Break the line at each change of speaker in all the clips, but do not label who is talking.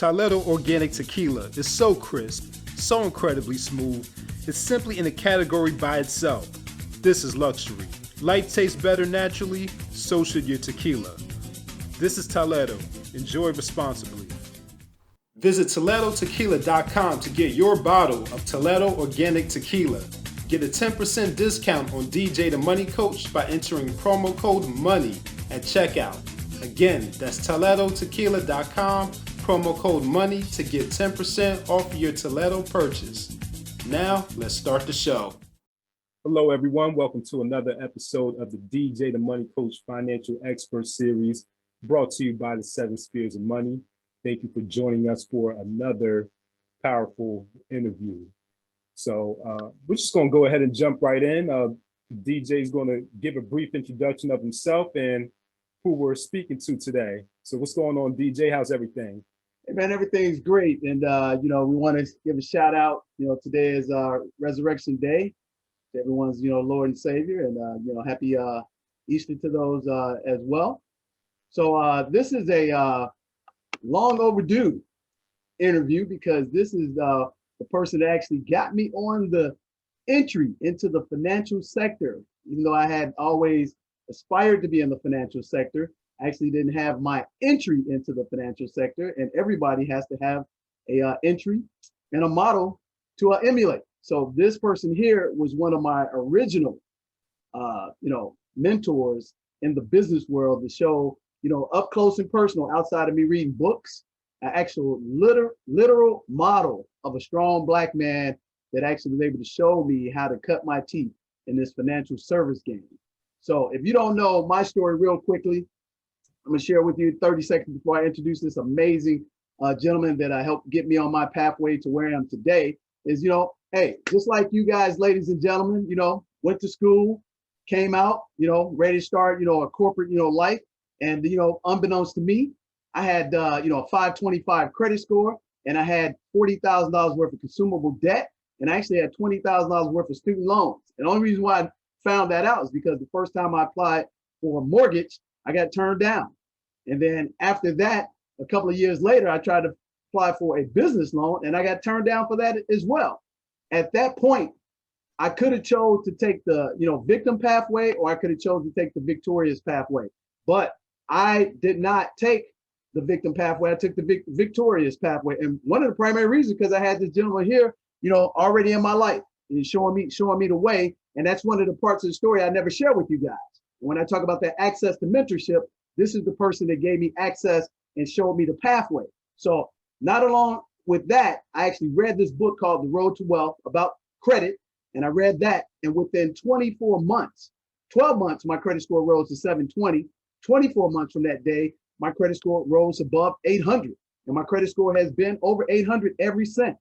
Untitled Organic Tequila is so crisp, so incredibly smooth, it's simply in a category by itself. This is luxury. Life tastes better naturally, so should your tequila. This is Toledo. Enjoy responsibly. Visit ToledoTequila.com to get your bottle of Toledo Organic Tequila. Get a 10% discount on DJ the Money Coach by entering promo code MONEY at checkout. Again, that's ToledoTequila.com, promo code MONEY to get 10% off your Toledo purchase. Now, let's start the show. Hello, everyone. Welcome to another episode of the DJ the Money Coach Financial Expert Series, brought to you by the 7 Spheres of Money. Thank you for joining us for another powerful interview. So we're just going to go ahead and jump right in. DJ is going to give a brief introduction of himself and who we're speaking to today. So what's going on, DJ? How's everything?
Hey, man, everything's great. And, we want to give a shout out. Today is Resurrection Day. Everyone's, Lord and Savior. And, happy Easter to those as well. So this is a long overdue interview because this is the person that actually got me on the entry into the financial sector. Even though I had always aspired to be in the financial sector, I actually didn't have my entry into the financial sector, and everybody has to have a entry and a model to emulate. So this person here was one of my original, mentors in the business world to show, up close and personal, outside of me reading books, an actual literal model of a strong Black man that actually was able to show me how to cut my teeth in this financial service game. So if you don't know my story real quickly, I'm gonna share with you 30 seconds before I introduce this amazing gentleman that helped get me on my pathway to where I am today. Is, hey, just like you guys, ladies and gentlemen, went to school, came out, ready to start, a corporate, life. And, unbeknownst to me, I had, a 525 credit score, and I had $40,000 worth of consumable debt. And I actually had $20,000 worth of student loans. And the only reason why I found that out is because the first time I applied for a mortgage, I got turned down. And then after that, a couple of years later, I tried to apply for a business loan and I got turned down for that as well. At that point, I could have chose to take the, victim pathway, or I could have chosen to take the victorious pathway. But I did not take the victim pathway. I took the victorious pathway. And one of the primary reasons, because I had this gentleman here, already in my life and showing me the way. And that's one of the parts of the story I never share with you guys. When I talk about that access to mentorship, this is the person that gave me access and showed me the pathway. So not along with that, I actually read this book called The Road to Wealth about credit. And I read that. And within 12 months, my credit score rose to 720. 24 months from that day, my credit score rose above 800. And my credit score has been over 800 ever since.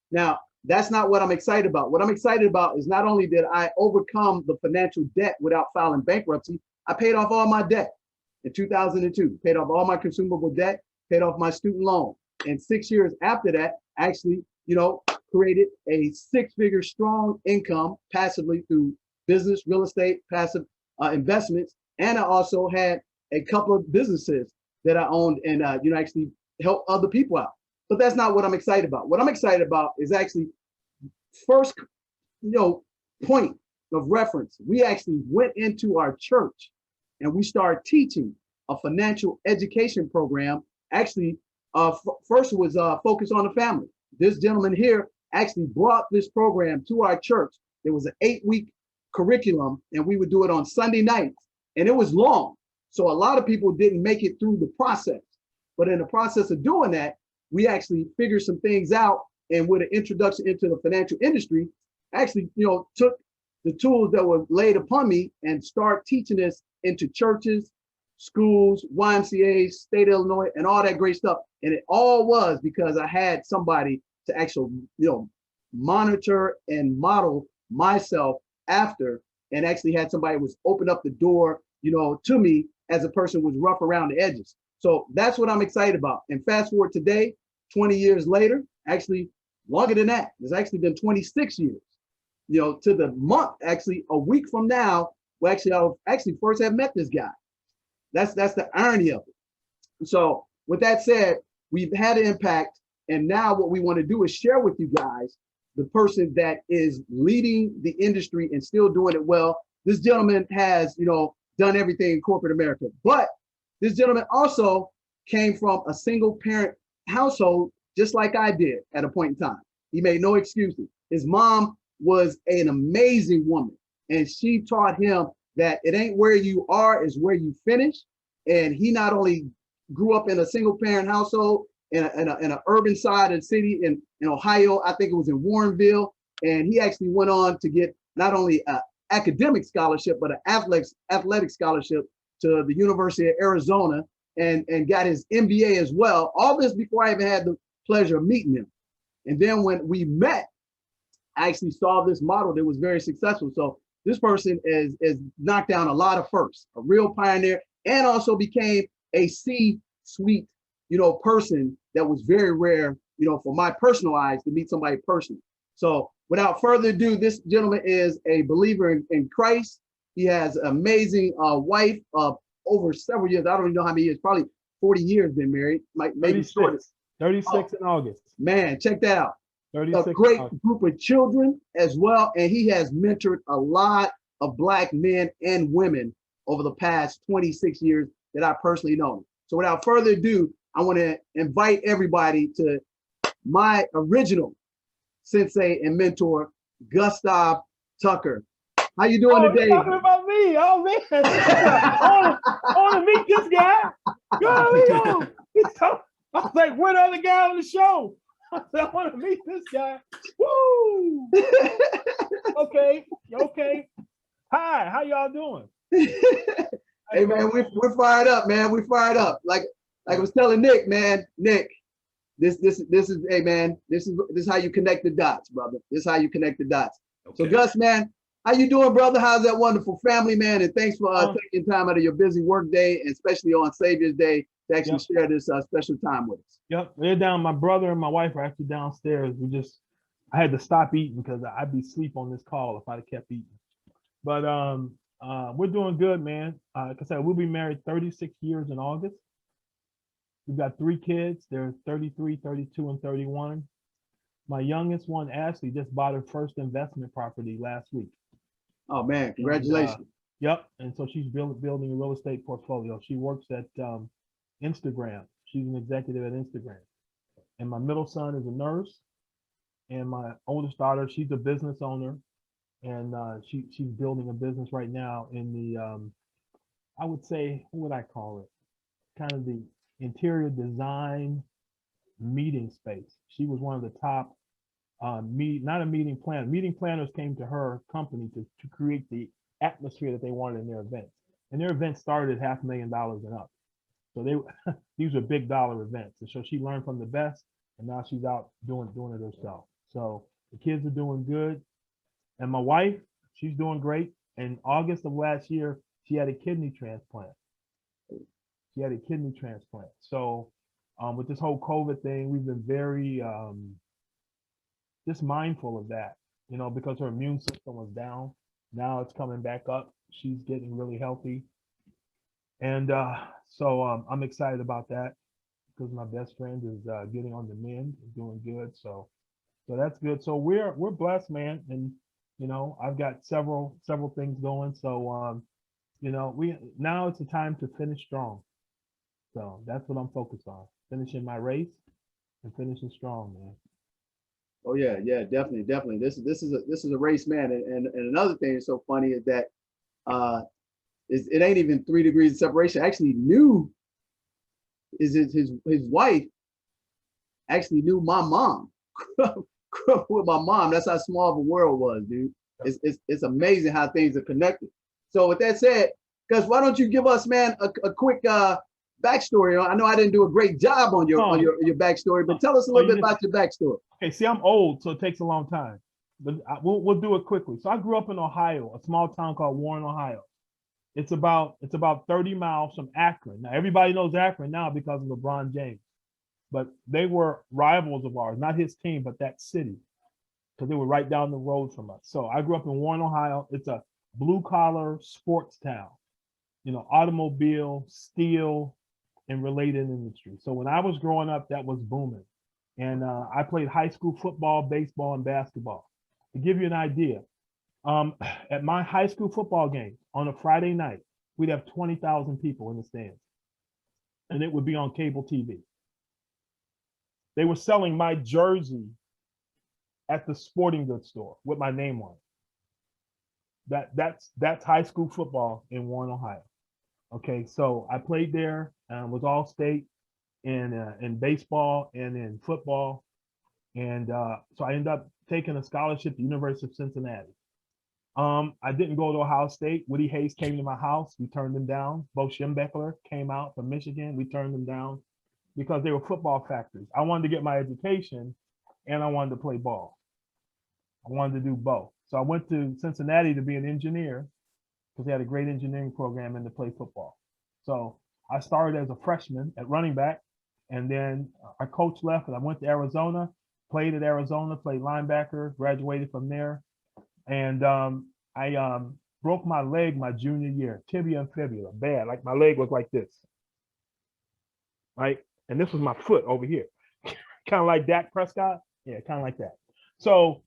Now, that's not what I'm excited about. What I'm excited about is not only did I overcome the financial debt without filing bankruptcy, I paid off all my debt in 2002, paid off all my consumable debt, paid off my student loan. And 6 years after that, actually, created a 6-figure strong income passively through business, real estate, passive investments. And I also had a couple of businesses that I owned and, actually help other people out. But that's not what I'm excited about. What I'm excited about is actually first, point of reference. We actually went into our church and we started teaching a financial education program. Actually, first was focused on the family. This gentleman here actually brought this program to our church. It was an 8-week curriculum and we would do it on Sunday nights, and it was long. So a lot of people didn't make it through the process. But in the process of doing that, we actually figured some things out, and with an introduction into the financial industry, actually, took the tools that were laid upon me and start teaching this into churches, schools, YMCAs, state of Illinois, and all that great stuff. And it all was because I had somebody to actually, monitor and model myself after, and actually had somebody who was open up the door, to me as a person who was rough around the edges. So that's what I'm excited about. And fast forward today, 20 years later, actually longer than that, it's actually been 26 years, to the month, actually a week from now, I'll actually first have met this guy. That's the irony of it. So with that said, we've had an impact. And now what we want to do is share with you guys the person that is leading the industry and still doing it well. This gentleman has, done everything in corporate America, but this gentleman also came from a single parent household, just like I did at a point in time. He made no excuses. His mom was an amazing woman, and she taught him that it ain't where you are, is where you finish. And he not only grew up in a single parent household in an urban side of the city in Ohio, I think it was in Warrenville, and he actually went on to get not only an academic scholarship, but an athletic scholarship to the University of Arizona, and got his MBA as well. All this before I even had the pleasure of meeting him. And then when we met, I actually saw this model that was very successful. So this person is knocked down a lot of firsts, a real pioneer, and also became a C-suite, person that was very rare, for my personal eyes to meet somebody personally. So without further ado, this gentleman is a believer in Christ. He has an amazing wife of over several years. I don't even know how many years, probably 40 years been married, maybe
36 in August.
Man, check that out.
36
a great group of children as well. And he has mentored a lot of Black men and women over the past 26 years that I personally know. So without further ado, I want to invite everybody to my original sensei and mentor, Gus Tucker. How you doing today?
You're talking about me. Oh man, I want to meet this guy. I was like, where the other guy on the show? I said, I want to meet this guy. Woo! Okay. Hi, how y'all doing?
Hey man, we're fired up, man. We're fired up. Like I was telling Nick, man. Nick, this is, hey man, this is how you connect the dots, brother. This is how you connect the dots. Okay. So Gus, man, how you doing, brother? How's that wonderful family, man? And thanks for taking time out of your busy work day, and especially on Savior's Day, to actually share this special time with us.
Yep, they're down. My brother and my wife are actually downstairs. I had to stop eating because I'd be asleep on this call if I'd kept eating. But we're doing good, man. Like I said, we'll be married 36 years in August. We've got 3 kids. They're 33, 32, and 31. My youngest one, Ashley, just bought her first investment property last week.
Oh man, congratulations.
Yep, and so she's building a real estate portfolio. She works at Instagram. She's an executive at Instagram. And my middle son is a nurse. And my oldest daughter, she's a business owner. And she's building a business right now in the, I would say, what would I call it? Kind of the interior design meeting space. She was one of the top, not a meeting planner. Meeting planners came to her company to create the atmosphere that they wanted in their events. And their events started at $500,000 and up. So these are big dollar events. And so she learned from the best, and now she's out doing it herself. So the kids are doing good. And my wife, she's doing great. In August of last year, she had a kidney transplant. So with this whole COVID thing, we've been very just mindful of that, because her immune system was down. Now it's coming back up. She's getting really healthy. And so I'm excited about that because my best friend is getting on the mend and doing good. So that's good. So we're blessed, man. And I've got several things going. So now it's a time to finish strong. So that's what I'm focused on, finishing my race and finishing strong, man.
Oh yeah, definitely. This is a race, man. And another thing that's so funny is that it ain't even 3 degrees of separation. Actually knew his wife actually knew my mom. Grew up with my mom. That's how small the world was, dude. It's amazing how things are connected. So with that said, Gus, why don't you give us, man, a quick backstory? I know I didn't do a great job on your backstory, but tell us a little bit about your backstory.
Okay, see, I'm old, so it takes a long time, but we'll do it quickly. So I grew up in Ohio, a small town called Warren, Ohio. It's about 30 miles from Akron. Now everybody knows Akron now because of LeBron James, but they were rivals of ours, not his team, but that city, because they were right down the road from us. So I grew up in Warren, Ohio. It's a blue collar sports town, automobile, steel. and related industry. So when I was growing up, that was booming. And I played high school football, baseball, and basketball. To give you an idea, at my high school football game on a Friday night, we'd have 20,000 people in the stands. And it would be on cable TV. They were selling my jersey at the sporting goods store with my name on it. That's high school football in Warren, Ohio. Okay, so I played there, was all state in baseball and in football. And so I ended up taking a scholarship at the University of Cincinnati. I didn't go to Ohio State. Woody Hayes came to my house. We turned him down. Bo Schembechler came out from Michigan. We turned them down because they were football factories. I wanted to get my education and I wanted to play ball. I wanted to do both. So I went to Cincinnati to be an engineer because they had a great engineering program and to play football. So I started as a freshman at running back, and then our coach left and I went to Arizona, played at Arizona, played linebacker, graduated from there. And I broke my leg my junior year, tibia and fibula, bad. Like my leg was like this, right? And this was my foot over here, kind of like Dak Prescott. Yeah, kind of like that. So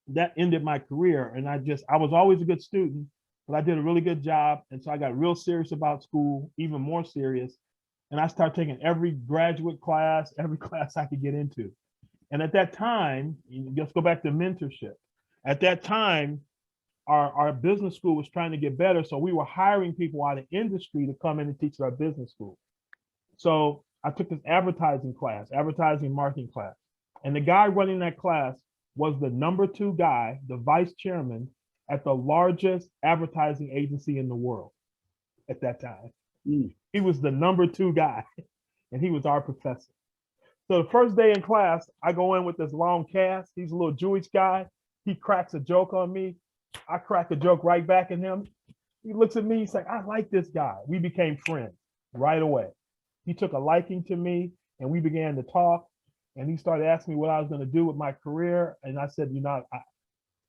that ended my career. And I was always a good student, but I did a really good job. And so I got real serious about school, even more serious. And I started taking every graduate class, every class I could get into. And at that time, let's go back to mentorship. At that time, our business school was trying to get better. So we were hiring people out of industry to come in and teach our business school. So I took this advertising class, advertising marketing class. And the guy running that class was the #2 guy, the vice chairman at the largest advertising agency in the world at that time. He was the #2 guy, and he was our professor. So the first day in class, I go in with this long cast. He's a little Jewish guy. He cracks a joke on me. I crack a joke right back at him. He looks at me, he's like, I like this guy. We became friends right away. He took a liking to me and we began to talk. And he started asking me what I was going to do with my career. And I said,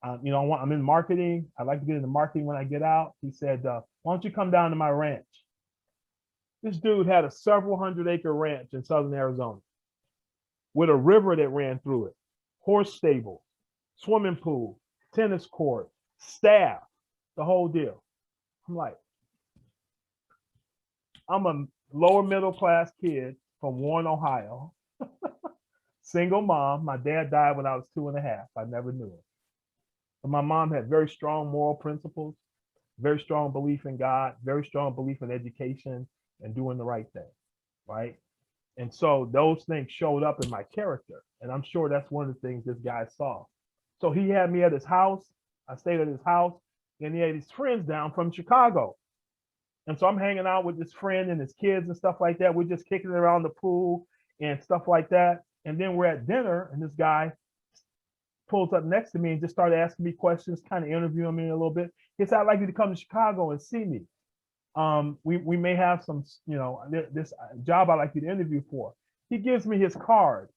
I'm in marketing. I'd like to get into marketing when I get out. He said, why don't you come down to my ranch? This dude had a several 100-acre ranch in southern Arizona with a river that ran through it, horse stable, swimming pool, tennis court, staff, the whole deal. I'm like, I'm a lower middle class kid from Warren, Ohio, single mom. My dad died when I was 2.5. I never knew him. But my mom had very strong moral principles, very strong belief in God, very strong belief in education and doing the right thing, right? And so those things showed up in my character. And I'm sure that's one of the things this guy saw. So he had me at his house. I stayed at his house, and he had his friends down from Chicago. And so I'm hanging out with this friend and his kids and stuff like that. We're just kicking it around the pool and stuff like that. And then we're at dinner, and this guy pulls up next to me and just started asking me questions, kind of interviewing me a little bit. He said, I'd like you to come to Chicago and see me. We may have some, this job I'd like you to interview for. He gives me his card.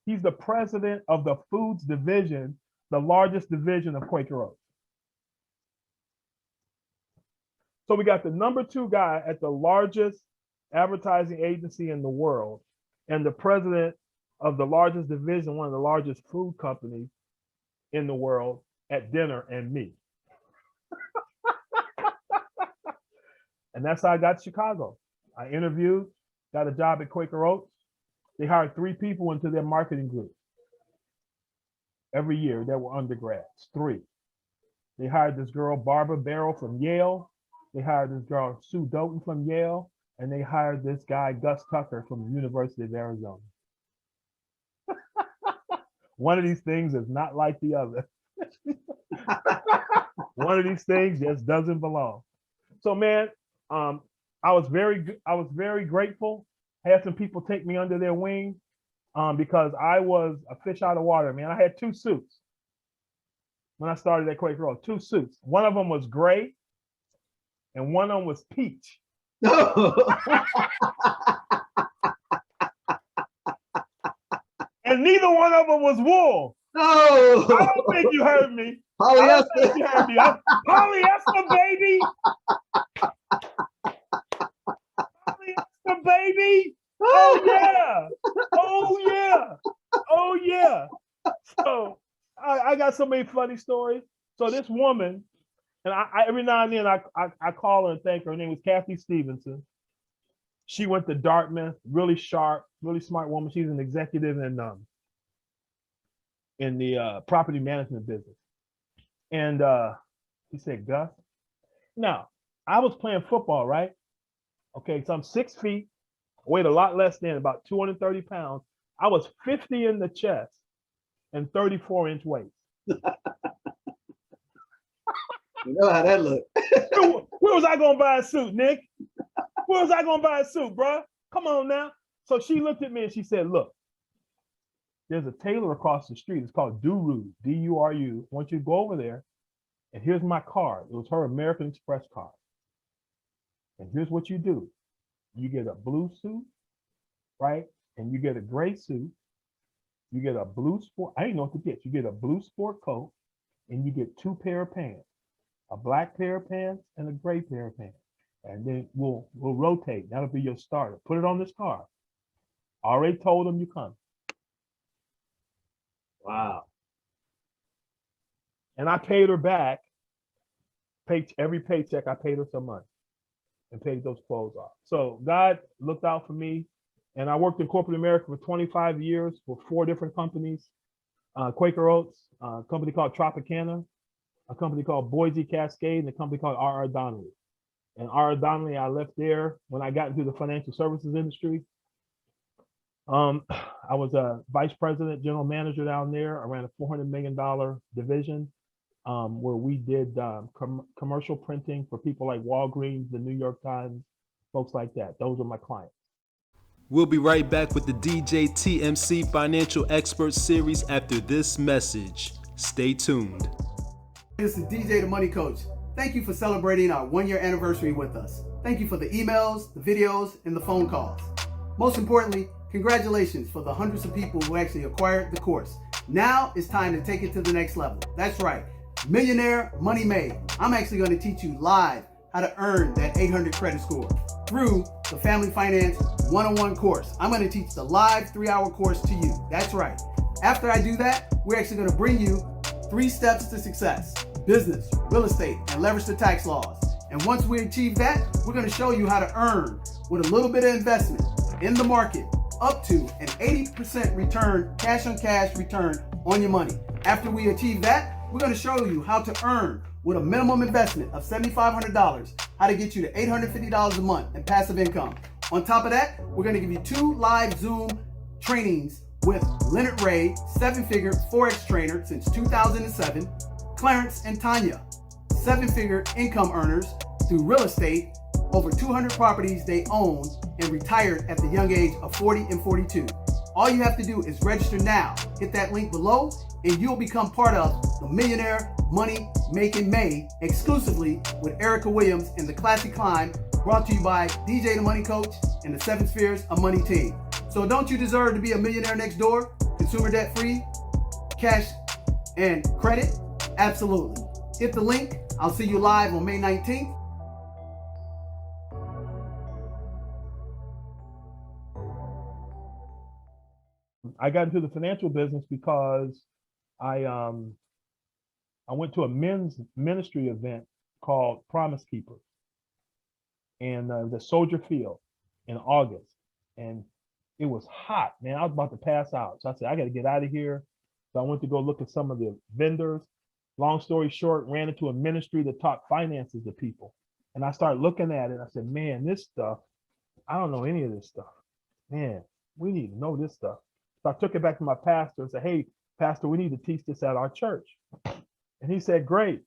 He's the president of the foods division, the largest division of Quaker Oats. So we got the #2 guy at the largest advertising agency in the world and the president of the largest division, one of the largest food companies in the world at dinner, and me. And that's how I got to Chicago. I interviewed, got a job at Quaker Oats. They hired 3 people into their marketing group every year that were undergrads, 3. They hired this girl, Barbara Barrow from Yale. They hired this girl, Sue Doughton from Yale. And they hired this guy, Gus Tucker from the University of Arizona. One of these things is not like the other. One of these things just doesn't belong. So man, I was very grateful. I had some people take me under their wing because I was a fish out of water, man. I had 2 suits when I started at Quaker Oats, 2 suits. One of them was gray and one of them was peach. And neither one of them was wool.
No.
I don't think you heard me.
Polyester.
I don't think you heard me. Polyester, baby. many funny stories? So this woman, and I every now and then I call her and thank her. Her name was Kathy Stevenson. She went to Dartmouth, really sharp, really smart woman. She's an executive in the property management business. And he said, Gus, now I was playing football, right? Okay, so I'm 6 feet, weighed a lot less than about 230 pounds. I was 50 in the chest and 34-inch waist.
You know how that look.
Where was I gonna buy a suit, Nick? Where was I gonna buy a suit, bro? Come on now. So she looked at me and she said, look, there's a tailor across the street. It's called Duru, D-U-R-U. I want you to go over there, and here's my card. It was her American Express card. And here's what you do. You get a blue suit, right? And you get a gray suit. You get a blue sport. I didn't know what to get. You get a blue sport coat, and you get 2 pair of pants, a black pair of pants and a gray pair of pants. And then we'll rotate. That'll be your starter. Put it on this card. I already told them you come.
Wow.
And I paid her back. Every paycheck, I paid her some money and paid those clothes off. So God looked out for me. And I worked in corporate America for 25 years for 4 different companies. Quaker Oats, a company called Tropicana, a company called Boise Cascade, and a company called R.R. Donnelley. And R.R. Donnelley, I left there when I got into the financial services industry. I was a vice president, general manager down there. I ran a $400 million division where we did commercial printing for people like Walgreens, the New York Times, folks like that. Those are my clients.
We'll be right back with the DJTMC Financial Expert Series after this message. Stay tuned.
This is DJ the Money Coach. Thank you for celebrating our 1-year anniversary with us. Thank you for the emails, the videos, and the phone calls. Most importantly, congratulations for the hundreds of people who actually acquired the course. Now it's time to take it to the next level. That's right. Millionaire Money Made. I'm actually going to teach you live how to earn that 800 credit score through the Family Finance 101 course. I'm going to teach the live 3-hour course to you. That's right. After I do that, we're actually going to bring you 3 steps to success: business, real estate, and leverage the tax laws. And once we achieve that, we're going to show you how to earn with a little bit of investment in the market up to an 80% return, cash on cash return on your money. After we achieve that, we're going to show you how to earn with a minimum investment of $7,500, how to get you to $850 a month in passive income. On top of that, we're going to give you 2 live Zoom trainings with Leonard Ray, 7-figure Forex trainer since 2007, Clarence and Tanya, 7-figure income earners through real estate, over 200 properties they own, and retired at the young age of 40 and 42. All you have to do is register now. Hit that link below, and you'll become part of the Millionaire Money Making May exclusively with Erica Williams and the Classy Climb, brought to you by DJ the Money Coach and the 7 Spheres of Money team. So don't you deserve to be a millionaire next door? Consumer debt free, cash and credit? Absolutely. Hit the link. I'll see you live on May 19th.
I got into the financial business because I went to a men's ministry event called Promise Keepers, and the Soldier Field in August, and it was hot, man. I was about to pass out, so I said I got to get out of here. So I went to go look at some of the vendors. Long story short, ran into a ministry that taught finances to people, and I started looking at it. I said, man, this stuff, I don't know any of this stuff. Man, we need to know this stuff. So I took it back to my pastor and said, hey, pastor, we need to teach this at our church. And he said, great.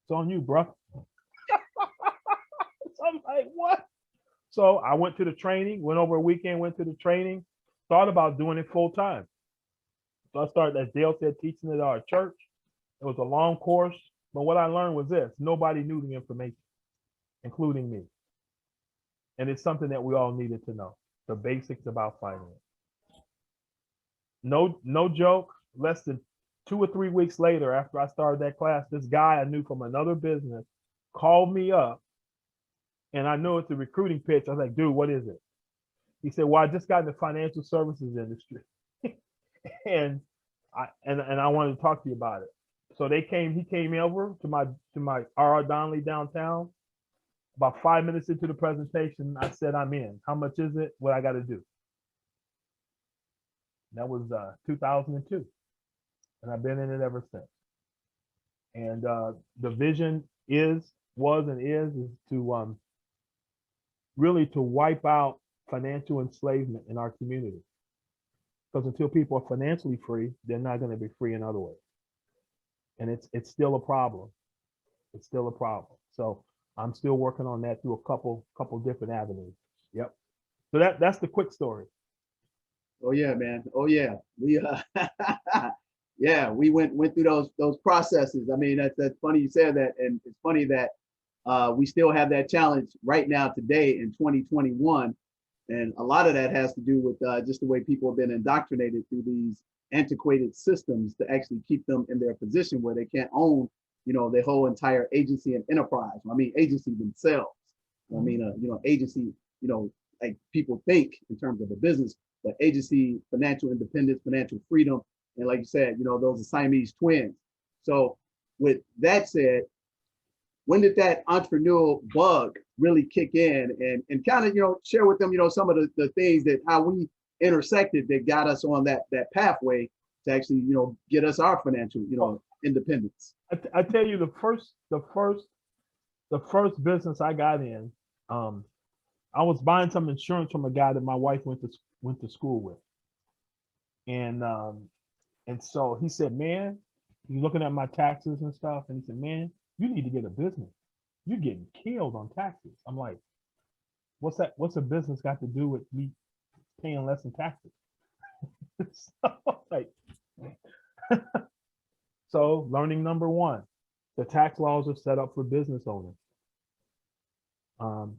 It's on you, bro. So I'm like, what? So I went to the training, went over a weekend, went to the training, thought about doing it full time. So I started, as Dale said, teaching it at our church. It was a long course, but what I learned was this: nobody knew the information, including me. And it's something that we all needed to know, the basics about finance. No joke, less than 2 or 3 weeks later, after I started that class, this guy I knew from another business called me up, and I knew it's a recruiting pitch. I was like, dude, what is it? He said, well, I just got in the financial services industry. and I wanted to talk to you about it. So he came over to my R.R. Donnelly downtown. About 5 minutes into the presentation, I said, I'm in. How much is it? What I got to do? That was 2002. And I've been in it ever since. And the vision was and is to really to wipe out financial enslavement in our community. Because until people are financially free, they're not going to be free in other ways. And it's still a problem. It's still a problem. So I'm still working on that through a couple different avenues. Yep. So that's the quick story.
Oh yeah, man. Oh yeah. We yeah, we went through those processes. I mean, that's funny you said that, and it's funny that we still have that challenge right now today in 2021, and a lot of that has to do with just the way people have been indoctrinated through these antiquated systems to actually keep them in their position where they can't own, their whole entire agency and enterprise. I mean, agency themselves. I mean, agency, like people think in terms of a business, but agency, financial independence, financial freedom, and like you said, those are Siamese twins. So with that said, when did that entrepreneurial bug really kick in, and kind of, share with them, some of the things that how we intersected that got us on that pathway to actually, get us our financial, independence.
I tell you, the first business I got in, I was buying some insurance from a guy that my wife went to school with, and so he said, man, he's looking at my taxes and stuff, and he said, man, you need to get a business. You're getting killed on taxes. I'm like, what's that? What's a business got to do with me paying less in taxes? So learning number one, the tax laws are set up for business owners,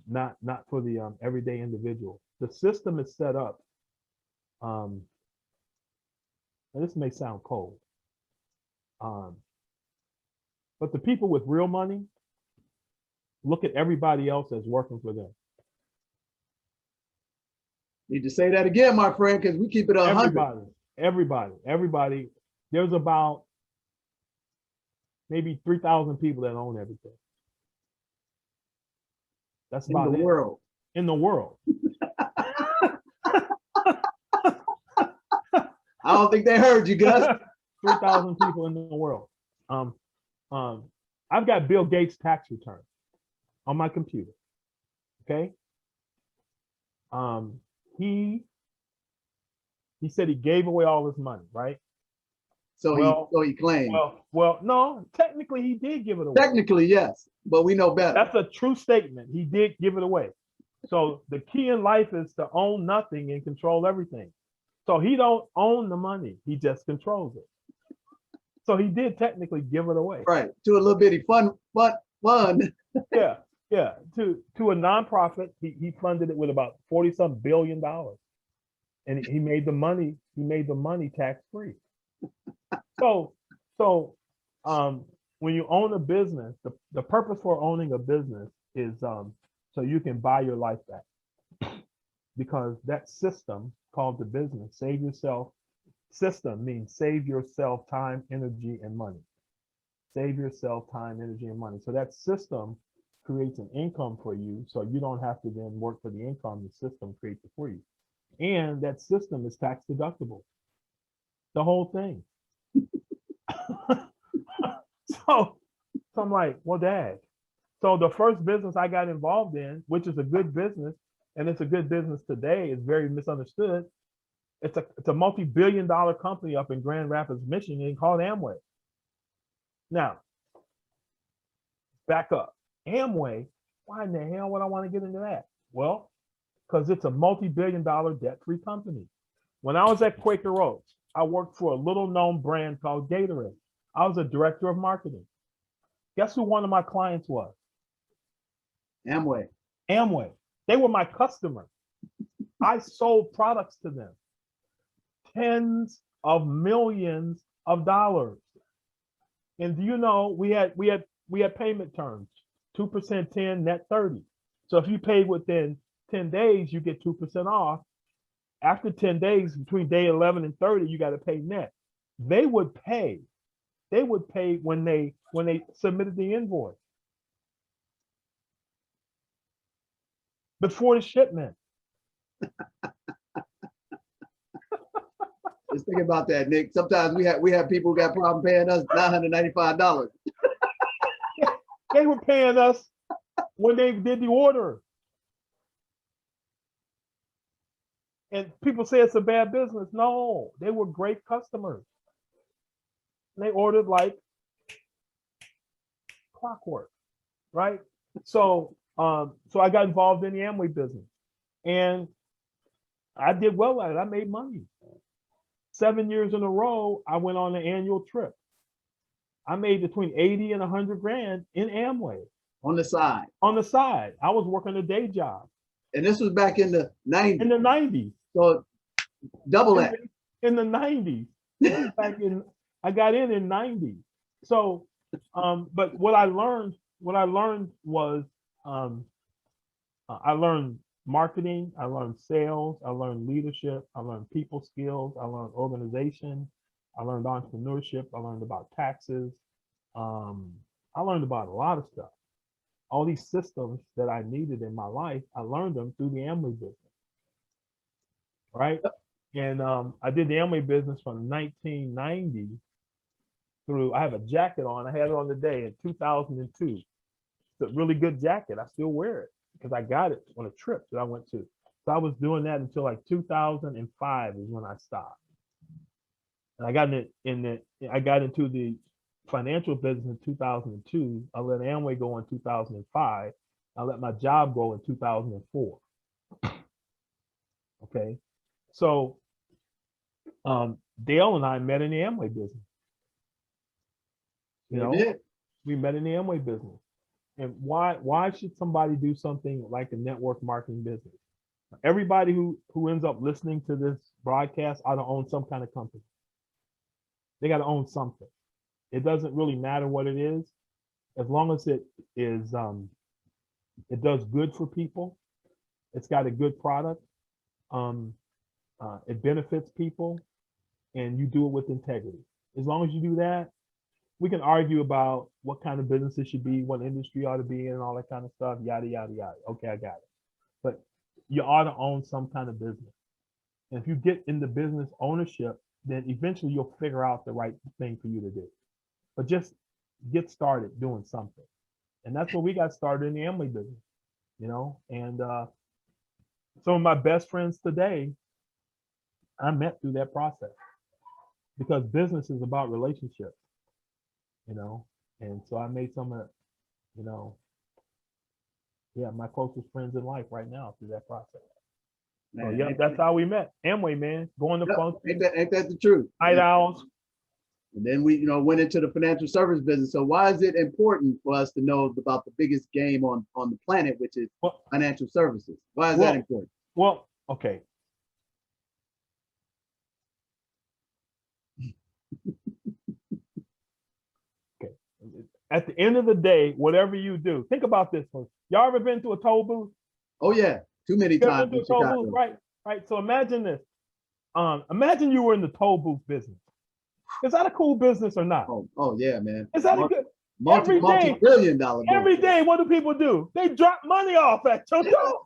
not for the everyday individual. The system is set up. And this may sound cold, but the people with real money look at everybody else as working for them.
Need to say that again, my friend, because we keep it 100.
Everybody. There's about maybe 3,000 people that own everything. That's about
in the world.
In the world.
I don't think they heard you, Gus.
3,000 people in the world. I've got Bill Gates' tax return on my computer. Okay. He said he gave away all his money, right?
So he claimed.
Well, no, technically he did give it away.
Technically, yes, but we know better.
That's a true statement. He did give it away. So the key in life is to own nothing and control everything. So he don't own the money. He just controls it. So he did technically give it away.
Right. To a little bitty fun.
Yeah. To a nonprofit, he funded it with about $40 billion. And he made the money tax free. So when you own a business, the purpose for owning a business is so you can buy your life back. Because that system called the business, save yourself, system means save yourself time, energy, and money. Save yourself time, energy, and money. So that system creates an income for you, so you don't have to then work for the income. The system creates it for you. And that system is tax deductible. The whole thing. So I'm like, well, Dad. So the first business I got involved in, which is a good business, and it's a good business today, is very misunderstood. It's a multi-billion-dollar company up in Grand Rapids, Michigan, called Amway. Now, back up. Amway, why in the hell would I want to get into that? Well, because it's a multi-billion-dollar debt-free company. When I was at Quaker Oats, I worked for a little-known brand called Gatorade. I was a director of marketing. Guess who one of my clients was?
Amway.
They were my customer. I sold products to them. Tens of millions of dollars. And do you know we had payment terms, 2% 10, net 30. So if you paid within 10 days, you get 2% off. After 10 days, between day 11 and 30, you got to pay net. They would pay they would pay when they submitted the invoice before the shipment.
Just think about that, Nick. Sometimes we have people who got problem paying us $995.
They were paying us when they did the order. And people say it's a bad business. No, they were great customers. They ordered like clockwork, right? So so I got involved in the Amway business, and I did well at it. I made money. 7 years in a row, I went on an annual trip. I made between 80 and 100 grand in Amway.
On the side.
On the side. I was working a day job.
And this was back in the 90s.
In the 90s.
So double that.
In the 90s. Back in, I got in 90. So, but what I learned was, I learned marketing, I learned sales, I learned leadership, I learned people skills, I learned organization, I learned entrepreneurship, I learned about taxes. I learned about a lot of stuff. All these systems that I needed in my life, I learned them through the Amway business, right? And I did the Amway business from 1990 through, I have a jacket on, I had it on today in 2002. It's a really good jacket, I still wear it because I got it on a trip that I went to. So I was doing that until like 2005 is when I stopped. And I got I got into the financial business in 2002. I let Amway go in 2005. I let my job go in 2004. Okay. So Dale and I met in the Amway business. You know, we met in the Amway business. And why should somebody do something like a network marketing business? Everybody who ends up listening to this broadcast ought to own some kind of company. They got to own something. It doesn't really matter what it is, as long as it is it does good for people. It's got a good product. It benefits people, and you do it with integrity. As long as you do that, we can argue about what kind of business it should be, what industry ought to be in, and all that kind of stuff, yada, yada, yada. Okay, I got it. But you ought to own some kind of business. And if you get into business ownership, then eventually you'll figure out the right thing for you to do. But just get started doing something. And that's where we got started in the Amway business, you know? And some of my best friends today, I met through that process, because business is about relationships, you know? And so I made some of, you know, yeah, my closest friends in life right now through that process. So yeah, that's how we met. Amway, man, going to function.
Ain't that the truth?
Night owls.
And then we, went into the financial service business. So why is it important for us to know about the biggest game on the planet, which is financial services? Why is that important?
Well, okay. Okay. At the end of the day, whatever you do, think about this one. Y'all ever been to a toll booth?
Oh yeah, too many times in Chicago.
Booth, right. So imagine this. Imagine you were in the toll booth business. Is that a cool business or not?
Oh yeah, man.
Is that a good?
Multi-billion dollar business.
Every day, what do people do? They drop money off at your door.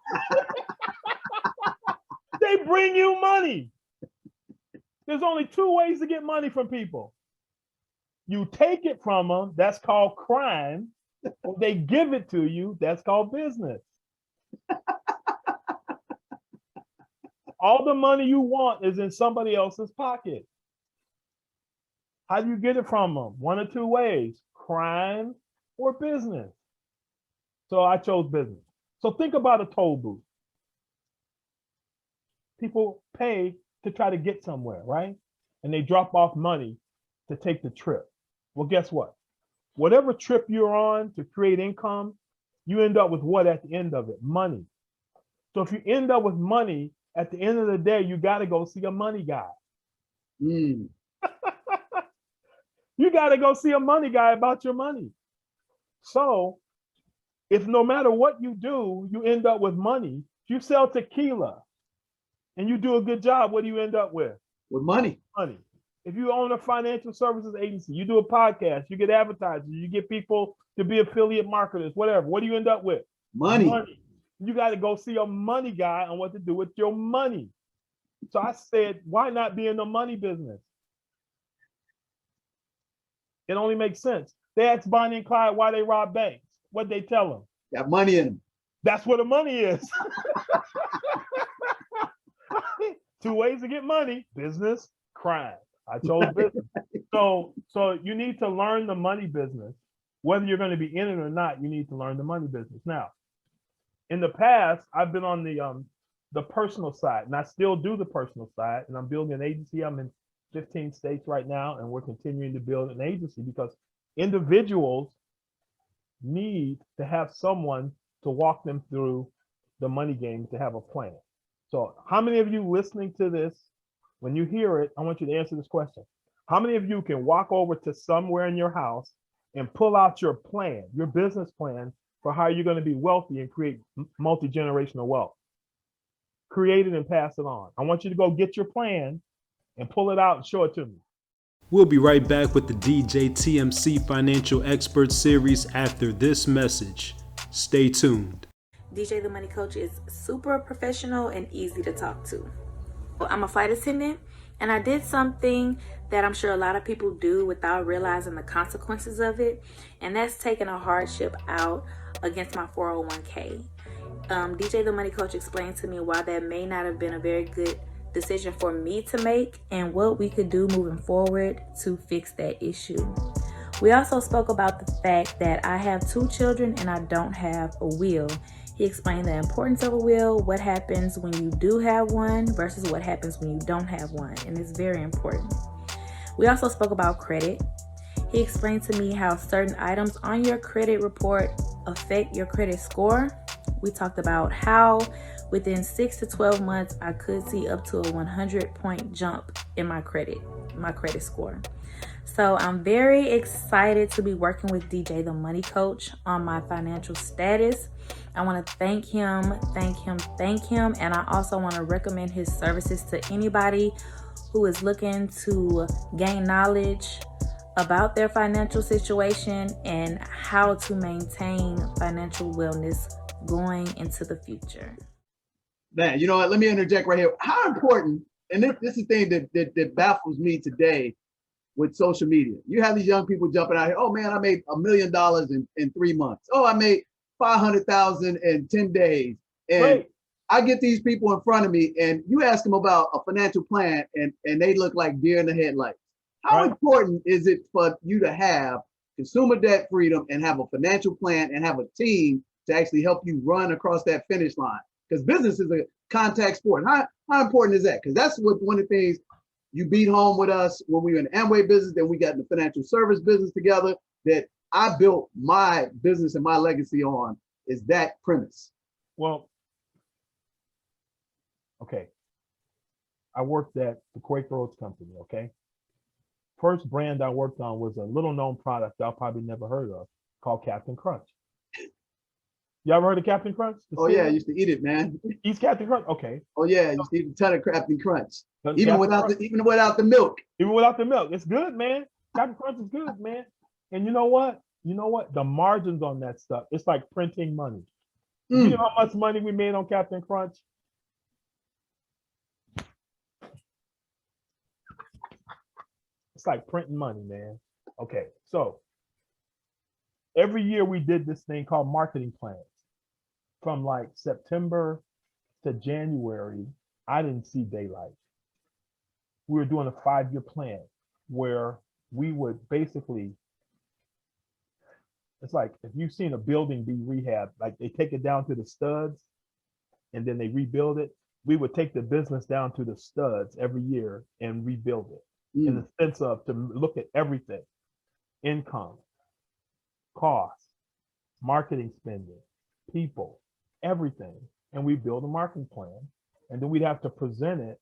They bring you money. There's only two ways to get money from people. You take it from them, that's called crime. Or they give it to you, that's called business. All the money you want is in somebody else's pocket. How do you get it from them? One of two ways, crime or business. So I chose business. So think about a toll booth. People pay to try to get somewhere, right? And they drop off money to take the trip. Well, guess what? Whatever trip you're on to create income, you end up with what at the end of it? Money. So if you end up with money, at the end of the day, you got to go see a money guy. You got to go see a money guy about your money. So if no matter what you do, you end up with money. If you sell tequila and you do a good job, what do you end up with?
With money.
Money. If you own a financial services agency, you do a podcast, you get advertisers, you get people to be affiliate marketers, whatever. What do you end up with?
Money.
You got to go see a money guy on what to do with your money. So I said, why not be in the money business? It only makes sense. They asked Bonnie and Clyde why they robbed banks. What'd they tell them?
Got money in them.
That's where the money is. 2 ways to get money: business, crime. I chose business. So you need to learn the money business. Whether you're going to be in it or not, you need to learn the money business. Now, in the past, I've been on the personal side, and I still do the personal side, and I'm building an agency. I'm in 15 states right now, and we're continuing to build an agency because individuals need to have someone to walk them through the money game, to have a plan. So how many of you listening to this, when you hear it, I want you to answer this question. How many of you can walk over to somewhere in your house and pull out your plan, your business plan for how you're going to be wealthy and create multi-generational wealth? Create it and pass it on. I want you to go get your plan and pull it out and show it to me.
We'll be right back with the DJTMC Financial Expert Series after this message. Stay tuned.
DJ the Money Coach is super professional and easy to talk to. I'm a flight attendant, and I did something that I'm sure a lot of people do without realizing the consequences of it, and that's taking a hardship out against my 401k. DJ the Money Coach explained to me why that may not have been a very good decision for me to make and what we could do moving forward to fix that issue. We also spoke about the fact that I have 2 children and I don't have a will. He explained the importance of a will, what happens when you do have one versus what happens when you don't have one, and it's very important. We also spoke about credit. He explained to me how certain items on your credit report affect your credit score. We talked about how within 6 to 12 months, I could see up to a 100-point jump in my credit score. So I'm very excited to be working with DJ the Money Coach on my financial status. I want to thank him. And I also want to recommend his services to anybody who is looking to gain knowledge about their financial situation and how to maintain financial wellness going into the future.
Man, you know what? Let me interject right here. How important, and this is the thing that baffles me today with social media. You have these young people jumping out here. Oh man, I made $1 million in 3 months. Oh, I made 500,000 in 10 days. And
Right.
I get these people in front of me, and you ask them about a financial plan, and they look like deer in the headlights. How
Right.
important is it for you to have consumer debt freedom and have a financial plan and have a team to actually help you run across that finish line? Because business is a contact sport. How important is that? Because that's what one of the things you beat home with us when we were in the Amway business, then we got in the financial service business together, that I built my business and my legacy on, is that premise.
Well, okay. I worked at the Quaker Oats company, okay? First brand I worked on was a little known product y'all probably never heard of called Captain Crunch. Y'all ever heard of Captain Crunch?
Oh yeah, I used to eat it, man.
Eat Captain Crunch? Okay.
Oh yeah, I used to eat a ton of Captain Crunch. Even
Captain
without
Crunch.
even without the milk.
Even without the milk. It's good, man. Captain Crunch is good, man. And you know what? The margins on that stuff, it's like printing money. You know how much money we made on Captain Crunch? It's like printing money, man. Okay, so every year we did this thing called marketing plans. From like September to January, I didn't see daylight. We were doing a 5-year plan where we would basically, it's like if you've seen a building be rehabbed, like they take it down to the studs and then they rebuild it. We would take the business down to the studs every year and rebuild it in the sense of to look at everything: income, cost, marketing spending, people, everything. And we build a marketing plan, and then we'd have to present it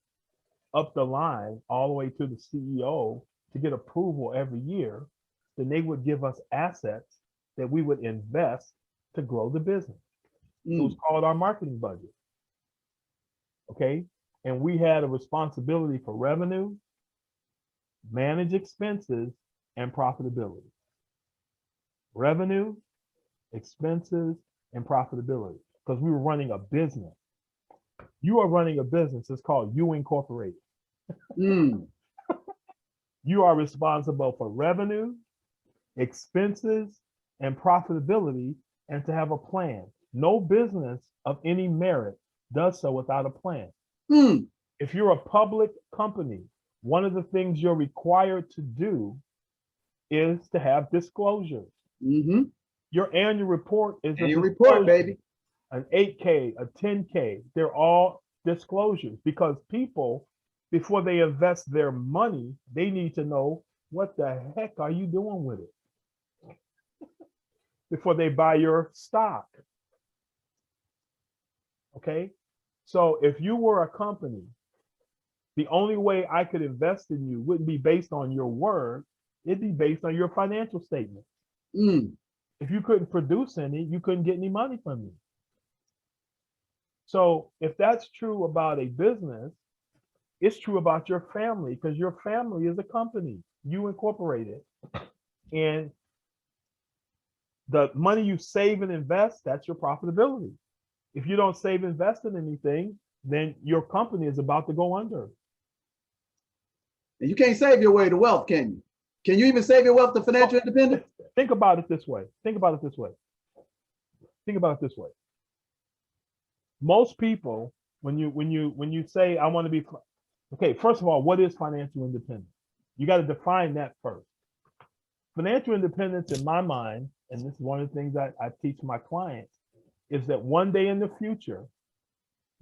up the line all the way to the CEO to get approval every year. Then they would give us assets that we would invest to grow the business. It was called our marketing budget. Okay. And we had a responsibility for revenue, manage expenses and profitability. Revenue, expenses, and profitability. Because we were running a business. You are running a business. It's called You Incorporated.
Mm.
You are responsible for revenue, expenses, and profitability, and to have a plan. No business of any merit does so without a plan.
Mm.
If you're a public company, one of the things you're required to do is to have disclosures.
Mm-hmm.
Your annual report is a
Annual report, baby.
An 8K, a 10K, they're all disclosures because people, before they invest their money, they need to know what the heck are you doing with it before they buy your stock. Okay, so if you were a company, the only way I could invest in you wouldn't be based on your word, it'd be based on your financial statement.
Mm.
If you couldn't produce any, you couldn't get any money from me. So if that's true about a business, it's true about your family because your family is a company. You incorporated. And the money you save and invest, that's your profitability. If you don't save, invest in anything, then your company is about to go under.
And you can't save your way to wealth, can you? Can you even save your wealth to financial independence?
Think about it this way. Think about it this way. Think about it this way. Most people, when you say I want to be, okay, first of all, what is financial independence? You got to define that first. Financial independence, in my mind, and this is one of the things that I teach my clients, is that one day in the future,